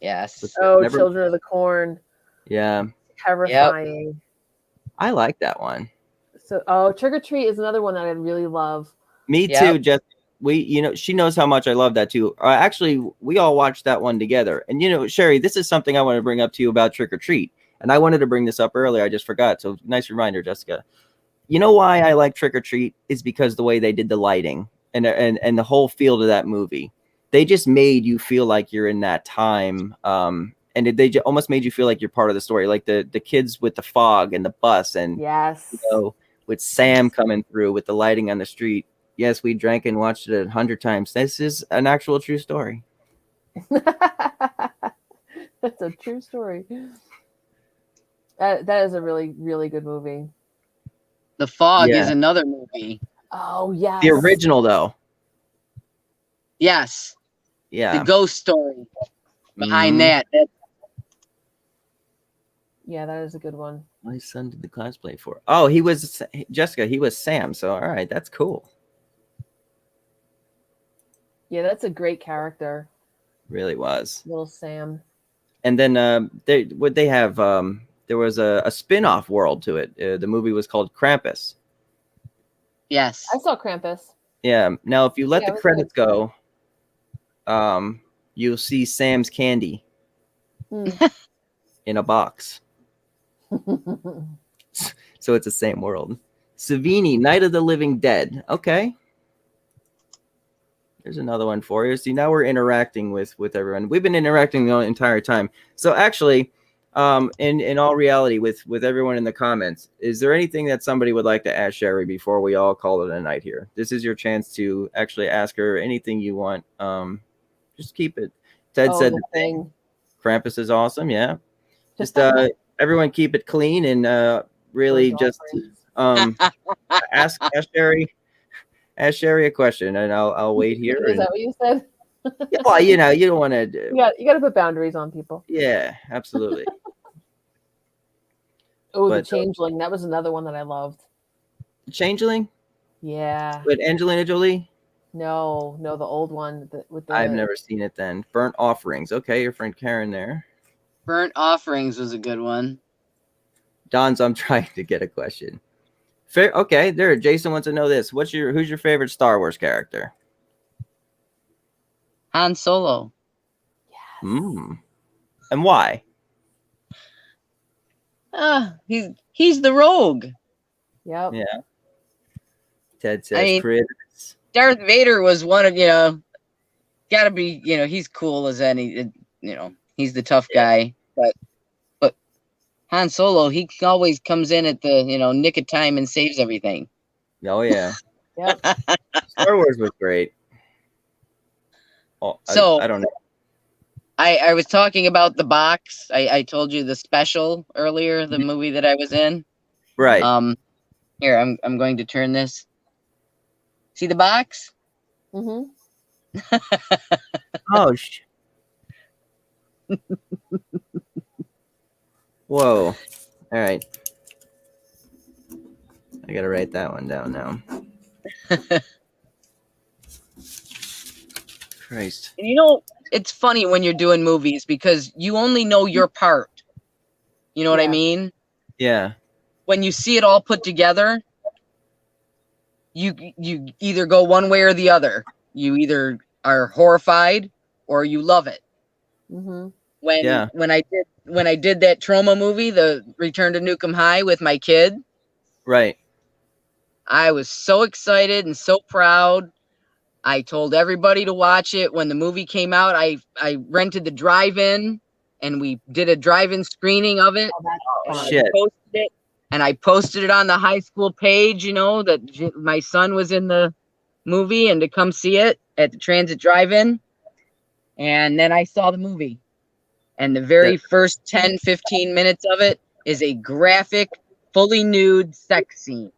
Yes. Children of the Corn. Yeah. Terrifying. I like that one. So Trick or Treat is another one that I really love. Me too, Jess. She knows how much I love that too. Actually, we all watched that one together. And Sherry, this is something I want to bring up to you about Trick or Treat. And I wanted to bring this up earlier. I just forgot. So nice reminder, Jessica. You know why I like Trick or Treat is because the way they did the lighting and the whole feel to that movie. They just made you feel like you're in that time. And they almost made you feel like you're part of the story. Like the kids with the fog and the bus and with Sam coming through with the lighting on the street. Yes, we drank and watched it 100 times. This is an actual true story. That's a true story. That is a really, really good movie. The Fog is another movie. Oh, yeah. The original, though. Yes. Yeah. The ghost story behind that. Yeah, that is a good one. My son did the cosplay for. Oh, he was Jessica. He was Sam. So all right, that's cool. Yeah, that's a great character. Really was. Little Sam. And then they have there was a spin-off world to it. The movie was called Krampus. Yes. I saw Krampus. Yeah. Now, if you let Yeah, the it was credits go, you'll see Sam's candy in a box. So it's the same world. Savini, Night of the Living Dead. Okay. There's another one for you. See, now we're interacting with everyone. We've been interacting the entire time. So actually, in all reality, with everyone in the comments, is there anything that somebody would like to ask Sherry before we all call it a night here? This is your chance to actually ask her anything you want. Just keep it. Ted said the thing. Krampus is awesome. Yeah. Just everyone keep it clean and really just ask Sherry. Ask Sherry a question, and I'll wait here. Is that what you said? Yeah, well, you know, you don't want to. You got to put boundaries on people. Yeah, absolutely. The Changeling. That was another one that I loved. Changeling? Yeah. With Angelina Jolie? No, the old one with the. I've never seen it. Then Burnt Offerings. Okay, your friend Karen there. Burnt Offerings was a good one. Don's. I'm trying to get a question. Fair. Okay, there. Jason wants to know this. Who's your favorite Star Wars character? Han Solo. Yes. And why? He's the rogue. Yep. Yeah. Ted says critters. Darth Vader was one of, gotta be, he's cool as any, he's the tough guy. But Han Solo, he always comes in at the, nick of time and saves everything. Oh, yeah. Yep. Star Wars was great. Oh, So I don't know. I was talking about the box. I told you the special earlier, the movie that I was in. Right. Here, I'm going to turn this. See the box? Mm-hmm. Oh, whoa. All right. I got to write that one down now. Christ. And it's funny when you're doing movies because you only know your part. You know what I mean? Yeah. When you see it all put together, you either go one way or the other. You either are horrified or you love it. Mm-hmm. When I did that trauma movie, the Return to Nukem High with my kid, right, I was so excited and so proud. I told everybody to watch it. When the movie came out, I rented the drive-in and we did a drive-in screening of it. Oh, shit. I posted it on the high school page, that my son was in the movie and to come see it at the Transit Drive-In. And then I saw the movie. And the very first 10, 15 minutes of it is a graphic, fully nude sex scene.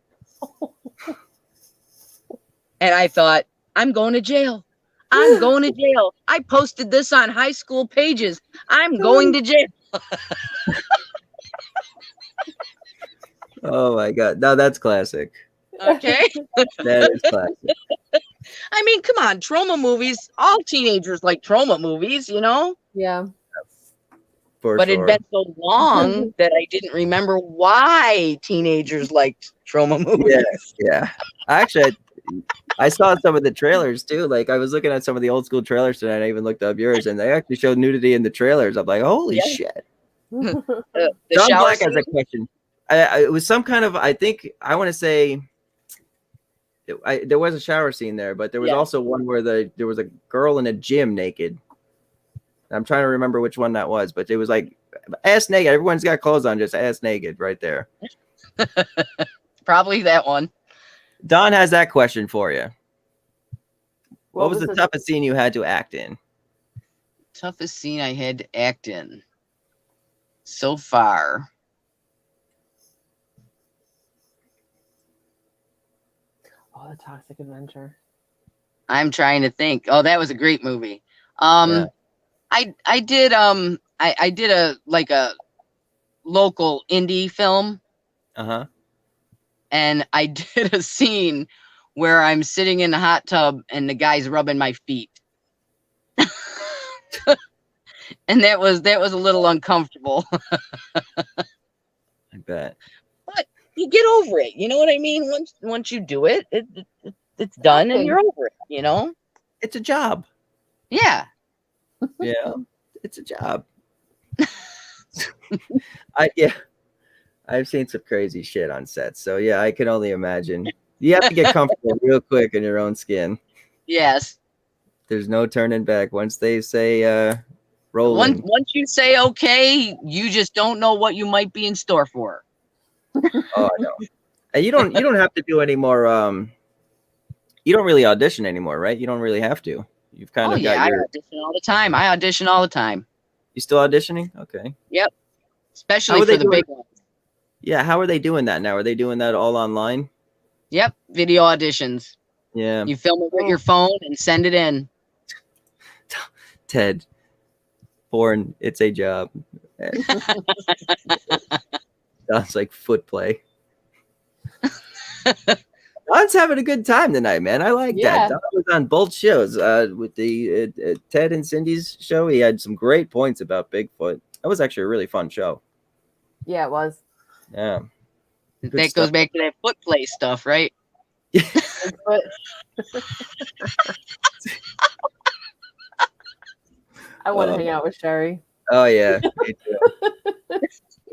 And I thought, I'm going to jail. I'm going to jail. I posted this on high school pages. I'm going to jail. Oh my God. No, that's classic. Okay. That is classic. I mean, come on, trauma movies. All teenagers like trauma movies, Yeah. But it'd been so long that I didn't remember why teenagers liked trauma movies. Yeah. Actually, I saw some of the trailers too. Like I was looking at some of the old school trailers tonight. I even looked up yours, and they actually showed nudity in the trailers. I'm like, holy shit. The John Black scene? has a question. It was some kind of, I think, I want to say, there was a shower scene there, but there was also one where there was a girl in a gym naked. I'm trying to remember which one that was, but it was like ass naked. Everyone's got clothes on, just ass naked right there. Probably that one. Don has that question for you. What was the the toughest scene you had to act in? Toughest scene I had to act in so far. Oh, The Toxic Adventure. I'm trying to think. Oh, that was a great movie. I did a local indie film. Uh-huh. And I did a scene where I'm sitting in the hot tub and the guy's rubbing my feet. And that was a little uncomfortable. I bet. But you get over it. You know what I mean? Once you do it, it's done and you're over it, you know? It's a job. Yeah. Yeah. It's a job. I've seen some crazy shit on sets. So yeah, I can only imagine. You have to get comfortable real quick in your own skin. Yes. There's no turning back. Once they say rolling. Once you say okay, you just don't know what you might be in store for. Oh, I know. And you don't have to do any more you don't really audition anymore, right? You don't really have to. You've kind of got I audition all the time. I audition all the time. You still auditioning? Okay. Yep. Especially for the big ones. Yeah, how are they doing that now? Are they doing that all online? Yep, video auditions. Yeah. You film it with your phone and send it in. Ted, porn, it's a job. Sounds like foot play. Don's having a good time tonight, man. I like that. Don was on both shows. With the Ted and Cindy's show, he had some great points about Bigfoot. That was actually a really fun show. Yeah, it was. Yeah. That goes back to that foot play stuff, right? I want to hang out with SHERI. Oh yeah, me too.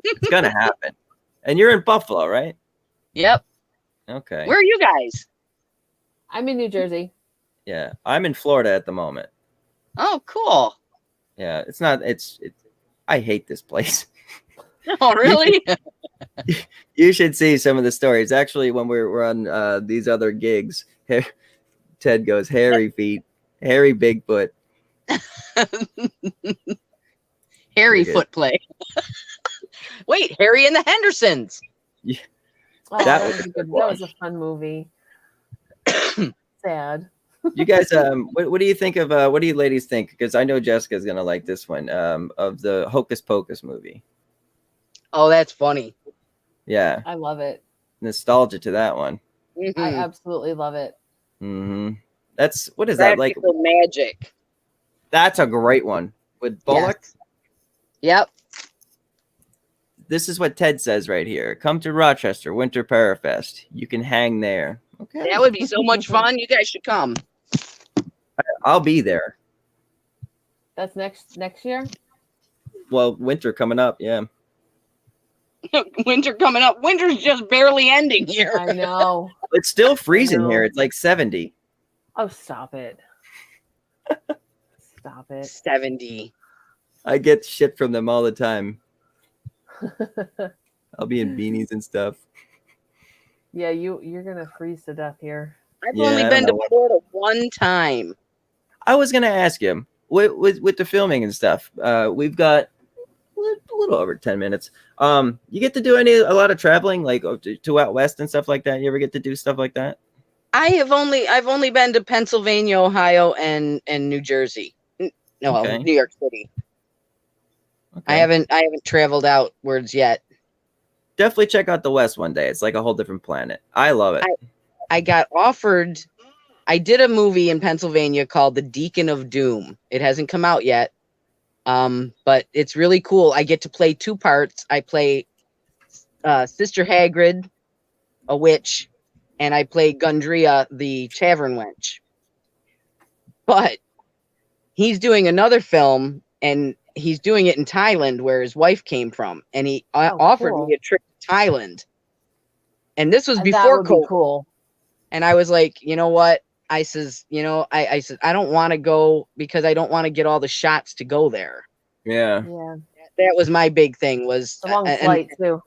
It's gonna happen. And you're in Buffalo, right? Yep. Okay. Where are you guys? I'm in New Jersey. Yeah, I'm in Florida at the moment. Oh, cool. Yeah, it's not. It's. I hate this place. Oh, really? You should see some of the stories. Actually, when we're on these other gigs, Ted goes, hairy feet, hairy Bigfoot. Harry foot play. Wait, Harry and the Hendersons. Yeah. Oh, that was a fun movie. Sad. You guys, what do you think of? What do you ladies think? Because I know Jessica's gonna like this one. Of the Hocus Pocus movie. Oh, that's funny. Yeah, I love it. Nostalgia to that one. Mm-hmm. I absolutely love it. Mm-hmm. That's what is that like? Magic. That's a great one with Bullock. Yes. Yep. This is what Ted says right here. Come to Rochester Winter Parafest. You can hang there. Okay. That would be so much fun. You guys should come. I'll be there. That's next year? Well, winter coming up, yeah. Winter coming up. Winter's just barely ending here. I know. It's still freezing here. It's like 70. Oh, stop it. Stop it. 70. I get shit from them all the time. I'll be in beanies and stuff. Yeah, you're gonna freeze to death here. I've only been to Florida one time. I was gonna ask him with the filming and stuff. We've got a little over 10 minutes. You get to do a lot of traveling, like to out west and stuff like that? You ever get to do stuff like that? I've only been to Pennsylvania, Ohio, and New Jersey. No, Okay. New York City. Okay. I haven't traveled outwards yet. Definitely check out the West one day. It's like a whole different planet. I love it. I got offered. I did a movie in Pennsylvania called The Deacon of Doom. It hasn't come out yet, but it's really cool. I get to play two parts. I play Sister Hagrid, a witch, and I play Gundria, the tavern wench. But he's doing another film, and he's doing it in Thailand, where his wife came from, and he offered me a trip to Thailand. And this was before COVID. Cool. And I was like, you know what? I says, I said, I don't want to go because I don't want to get all the shots to go there. Yeah. Yeah. That was my big thing. Was a long flight too.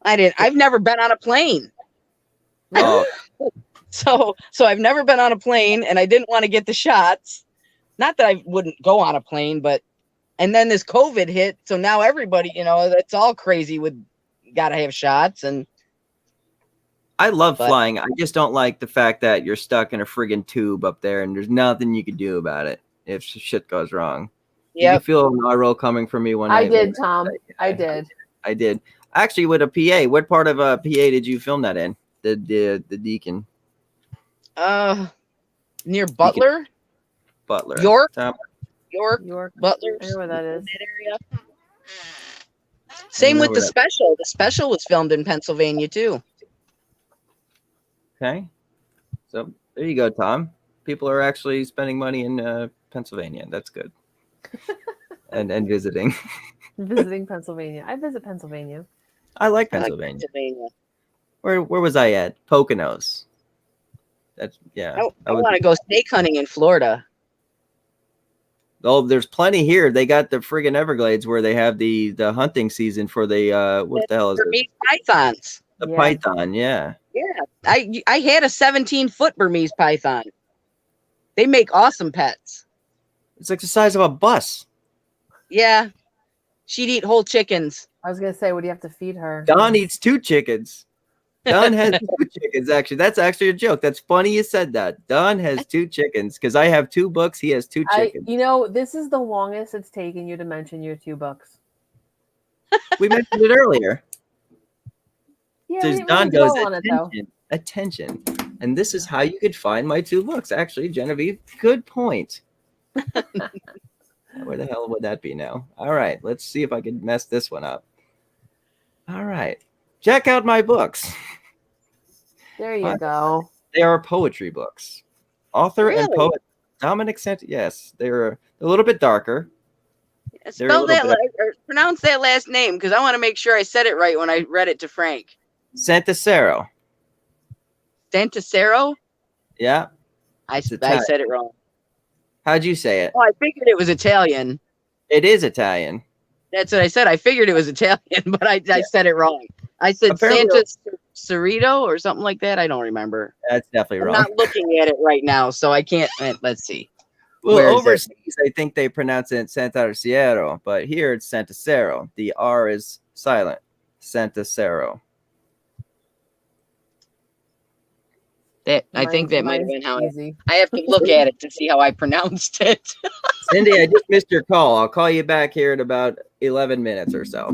I've never been on a plane. Oh. So I've never been on a plane, and I didn't want to get the shots. Not that I wouldn't go on a plane, and then this COVID hit. So now everybody, that's all crazy with got to have shots. And I love flying. I just don't like the fact that you're stuck in a friggin' tube up there and there's nothing you can do about it if shit goes wrong. Did you feel an eye roll coming from me one night? I did, Tom. I did. I did. Actually, with a PA, what part of a PA did you film that in? The Deacon. Near Butler. Butler. York. Tom? York. Butler. I know where that is. That area. Same with the special. The special was filmed in Pennsylvania too. Okay. So there you go, Tom. People are actually spending money in Pennsylvania. That's good. and visiting. Visiting Pennsylvania. I visit Pennsylvania. I like Pennsylvania. Where was I at? Poconos. That's I want to go snake hunting in Florida. Oh, there's plenty here. They got the friggin' Everglades where they have the hunting season for the what the hell is Burmese pythons. The python, yeah. Yeah. I had a 17-foot Burmese python. They make awesome pets. It's like the size of a bus. Yeah. She'd eat whole chickens. I was gonna say, what do you have to feed her? Don eats 2 chickens. Don has 2 chickens, actually. That's actually a joke. That's funny you said that. Don has 2 chickens because I have 2 books. He has 2 chickens. This is the longest it's taken you to mention your 2 books. We mentioned it earlier. Yeah, Don goes, attention, attention. And this is how you could find my 2 books. Actually, Genevieve, good point. Where the hell would that be now? All right, let's see if I can mess this one up. All right. Check out my books. There you go. They are poetry books. Author and poet Dominic Sant. Yes, they're a little bit darker. Spell that or pronounce that last name because I want to make sure I said it right when I read it to Frank. Santasero. Santasero? Yeah. I said it wrong. How'd you say it? Oh, I figured it was Italian. It is Italian. That's what I said. I figured it was Italian, but I said it wrong. I said Santa Cerrito or something like that. I don't remember. That's definitely wrong. I'm not looking at it right now, so I can't. Let's see. Well, overseas, I think they pronounce it Santarciero, but here it's Santasero. The R is silent. Santasero. I think that might have been how I have to look at it to see how I pronounced it. Cindy, I just missed your call. I'll call you back here in about 11 minutes or so.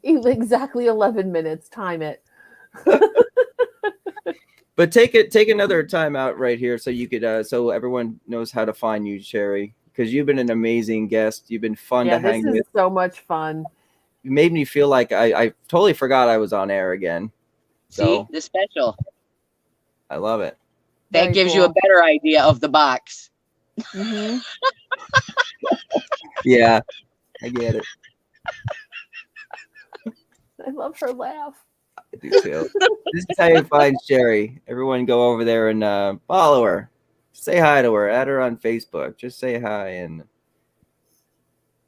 Exactly 11 minutes. Time it. But take another time out right here so you could so everyone knows how to find you, Sherry, because you've been an amazing guest. You've been fun to hang with. This is so much fun. You made me feel like I totally forgot I was on air again. So see the special. I love it. That Very gives cool. you a better idea of the box. Mm-hmm. Yeah, I get it. I love her laugh. I do too. This is how you find Sherry. Everyone go over there and follow her. Say hi to her. Add her on Facebook. Just say hi, and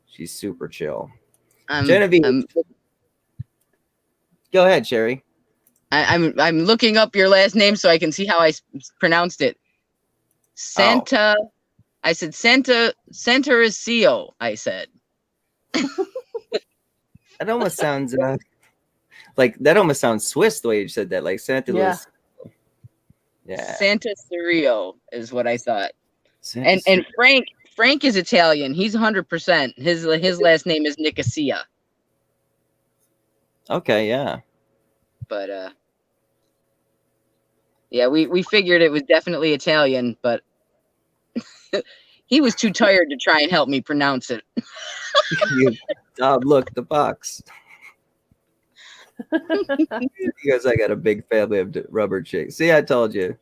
she's super chill. Genevieve, go ahead, Sherry. I'm looking up your last name so I can see how I pronounced it. Santa. Oh. I said Santarciero. I said. That almost sounds like that almost sounds Swiss the way you said that, like Santa. Yeah. Santasero is what I thought. And Frank is Italian. He's 100%. His last name is Nicosia. Okay, yeah. But yeah, we figured it was definitely Italian, but he was too tired to try and help me pronounce it. Look, the box. Because I got a big family of rubber chicks. See, I told you.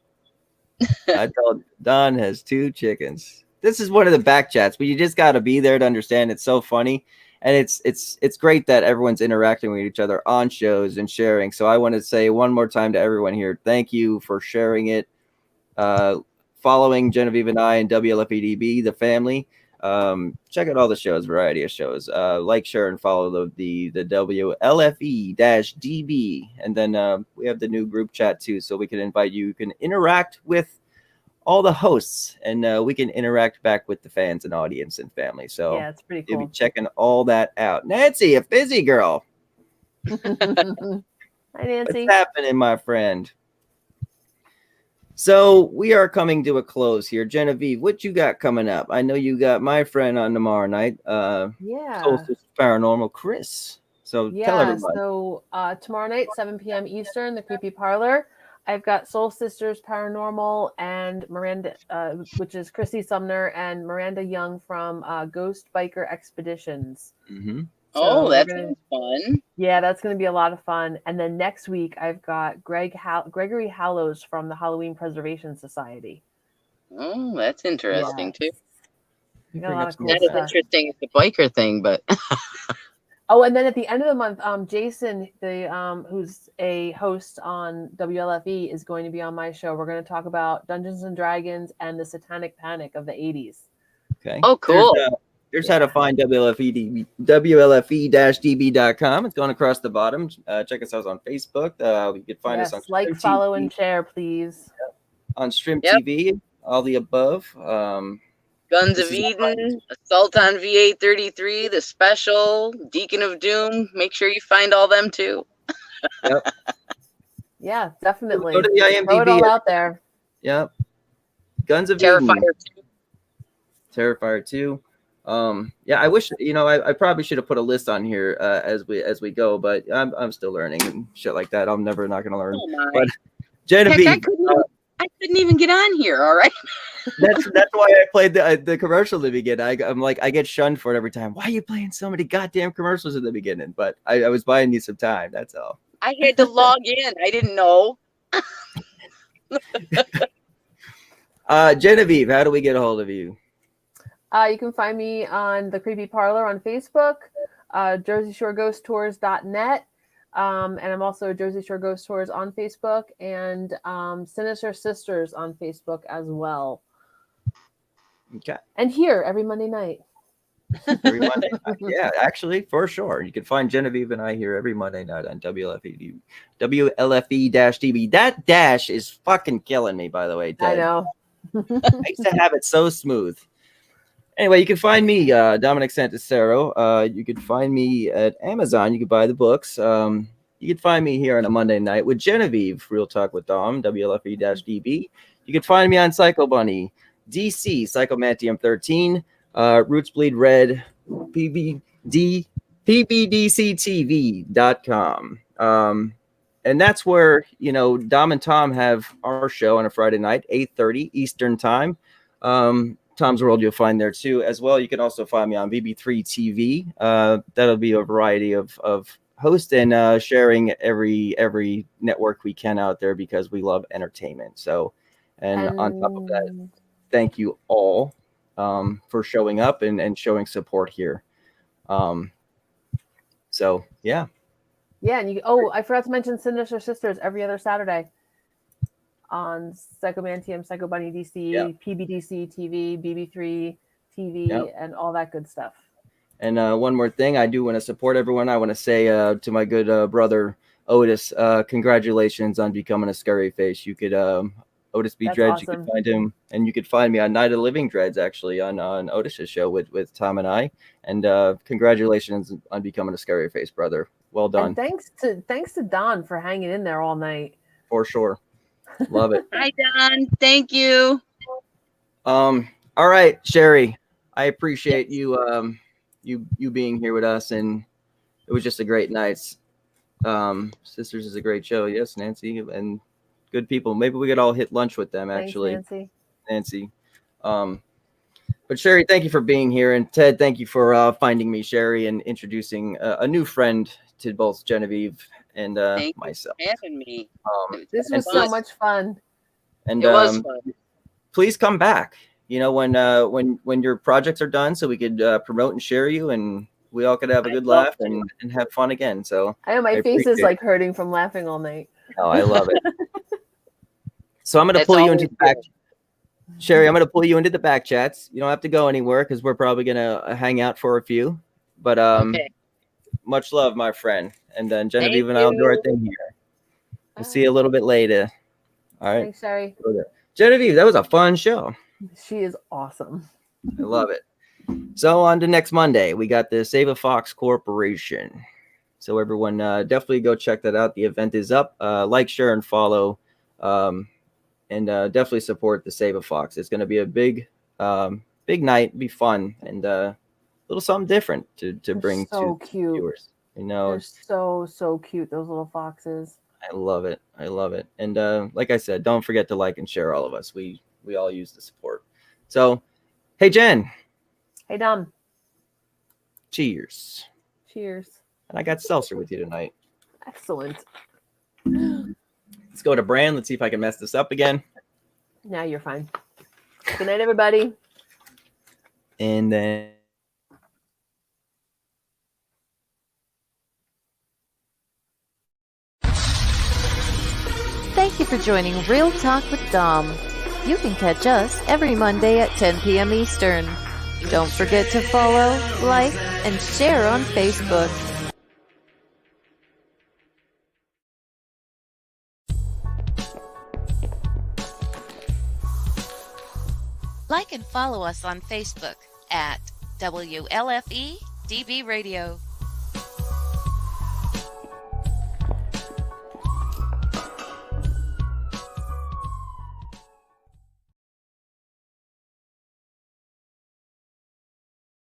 I told Don has 2 chickens. This is one of the back chats, but you just got to be there to understand. It's so funny. And it's great that everyone's interacting with each other on shows and sharing. So I want to say one more time to everyone here, thank you for sharing it, following Genevieve and I and WLFE-DB, the family. Check out all the shows, variety of shows. Like, share, and follow the WLFE-DB. And then we have the new group chat too, so we can invite you. You can interact with all the hosts, and we can interact back with the fans and audience and family. So yeah, it's pretty cool. You'll be checking all that out. Nancy, a busy girl. Hi, Nancy. What's happening, my friend? So we are coming to a close here. Genevieve, what you got coming up? I know you got my friend on tomorrow night. Yeah. Solstice Paranormal, Chris. So tell Yeah. everybody. So tomorrow night, 7 p.m. Eastern, the Creepy Parlor. I've got Soul Sisters Paranormal and Miranda, which is Chrissy Sumner and Miranda Young from Ghost Biker Expeditions. Mm-hmm. So that sounds fun. Yeah, that's going to be a lot of fun. And then next week, I've got Gregory Hallows from the Halloween Preservation Society. Oh, that's interesting too. Not as interesting as the biker thing, but oh, and then at the end of the month, Jason, who's a host on WLFE, is going to be on my show. We're going to talk about Dungeons and Dragons and the Satanic Panic of the 80s. Okay. Oh, cool. Here's how to find WLFE-DB.com. It's going across the bottom. Check us out on Facebook. You can find us on like, follow, and share, please. On Stream TV, all the above. Guns of Eden, Assault on V833, The Special, Deacon of Doom. Make sure you find all them too. Yep. Yeah, definitely. Go to the IMDb. Throw it all out there. Yep. Guns of Terrifier Eden. 2. Terrifier 2. Yeah, I wish, I probably should have put a list on here as we go, but I'm still learning and shit like that. I'm never not gonna learn. Oh, but Genevieve, heck, I couldn't even get on here. All right. that's why I played the commercial at the beginning. I'm like, I get shunned for it every time. Why are you playing so many goddamn commercials at the beginning? But I was buying you some time. That's all. I had to log in. I didn't know. Genevieve, how do we get a hold of you? You can find me on the Creepy Parlor on Facebook, JerseyShoreGhostTours.net, and I'm also Jersey Shore Ghost Tours on Facebook, and Sinister Sisters on Facebook as well. Okay. And here every Monday night. Every Monday night. Yeah, actually, for sure. You can find Genevieve and I here every Monday night on WLFE-DB. That dash is fucking killing me, by the way, Ted. I know. I used to have it so smooth. Anyway, you can find me, Dominic Santasero. You can find me at Amazon. You can buy the books. You can find me here on a Monday night with Genevieve, Real Talk with Dom, WLFE-DB. You can find me on Psycho Bunny, DC, Psychomantium 13, Roots Bleed Red, PBDCTV.com. And that's where, Dom and Tom have our show on a Friday night, 8:30 Eastern time. Tom's World you'll find there too as well. You can also find me on VB3 TV. That'll be a variety of hosts and sharing every network we can out there because we love entertainment. So, and on top of that, thank you all for showing up and showing support here. So yeah. Yeah, and I forgot to mention Sinister Sisters every other Saturday on Psychomantium, Psycho Bunny DC, PBDC TV, BB3 TV, and all that good stuff. And one more thing, I do want to support everyone. I want to say to my good brother Otis, congratulations on becoming a scary face. You could Otis B. Dredge, awesome. You could find him, and you could find me on Night of the Living Dreads actually on Otis's show with Tom and I. And congratulations on becoming a scary face, brother. Well done. And thanks to Don for hanging in there all night. For sure. Love it. Hi, Don. Thank you. All right, Sheri, I appreciate you you being here with us, and it was just a great night. Sisters is a great show. Yes, Nancy, and good people. Maybe we could all hit lunch with them. Actually, thanks, Nancy. But Sheri, thank you for being here, and Ted, thank you for finding me, Sheri, and introducing a new friend to both Genevieve and myself. Thank you for having me. This was so much fun. And it was fun. Please come back. When your projects are done, so we could promote and share you, and we all could have a good laugh and have fun again. So I know my face is like hurting from laughing all night. Oh, I love it. So I'm going to pull you into the back. Sheri, I'm going to pull you into the back chats. You don't have to go anywhere because we're probably going to hang out for a few. But much love, my friend. And then Genevieve and I will do our thing here. We'll see you a little bit later. All right. Thanks, Sheri. Genevieve, that was a fun show. She is awesome. I love it. So on to next Monday, we got the Save a Fox Corporation. So everyone definitely go check that out. The event is up. Like, share, and follow. and definitely support the Save a Fox. It's going to be a big night, be fun, and a little something different to bring so to cute. viewers. You know, They're so cute, those little foxes. I love it. And like I said, don't forget to like and share all of us. We all use the support. So, hey Jen. Hey Dom. Cheers. Cheers. And I got seltzer with you tonight. Excellent. Let's go to Bran. Let's see if I can mess this up again. Now you're fine. Good night, everybody. And then Thank you for joining Real Talk with Dom. You can catch us every Monday at 10 p.m. Eastern. Don't forget to follow, like, and share on Facebook. Like and follow us on Facebook at WLFE-DB Radio.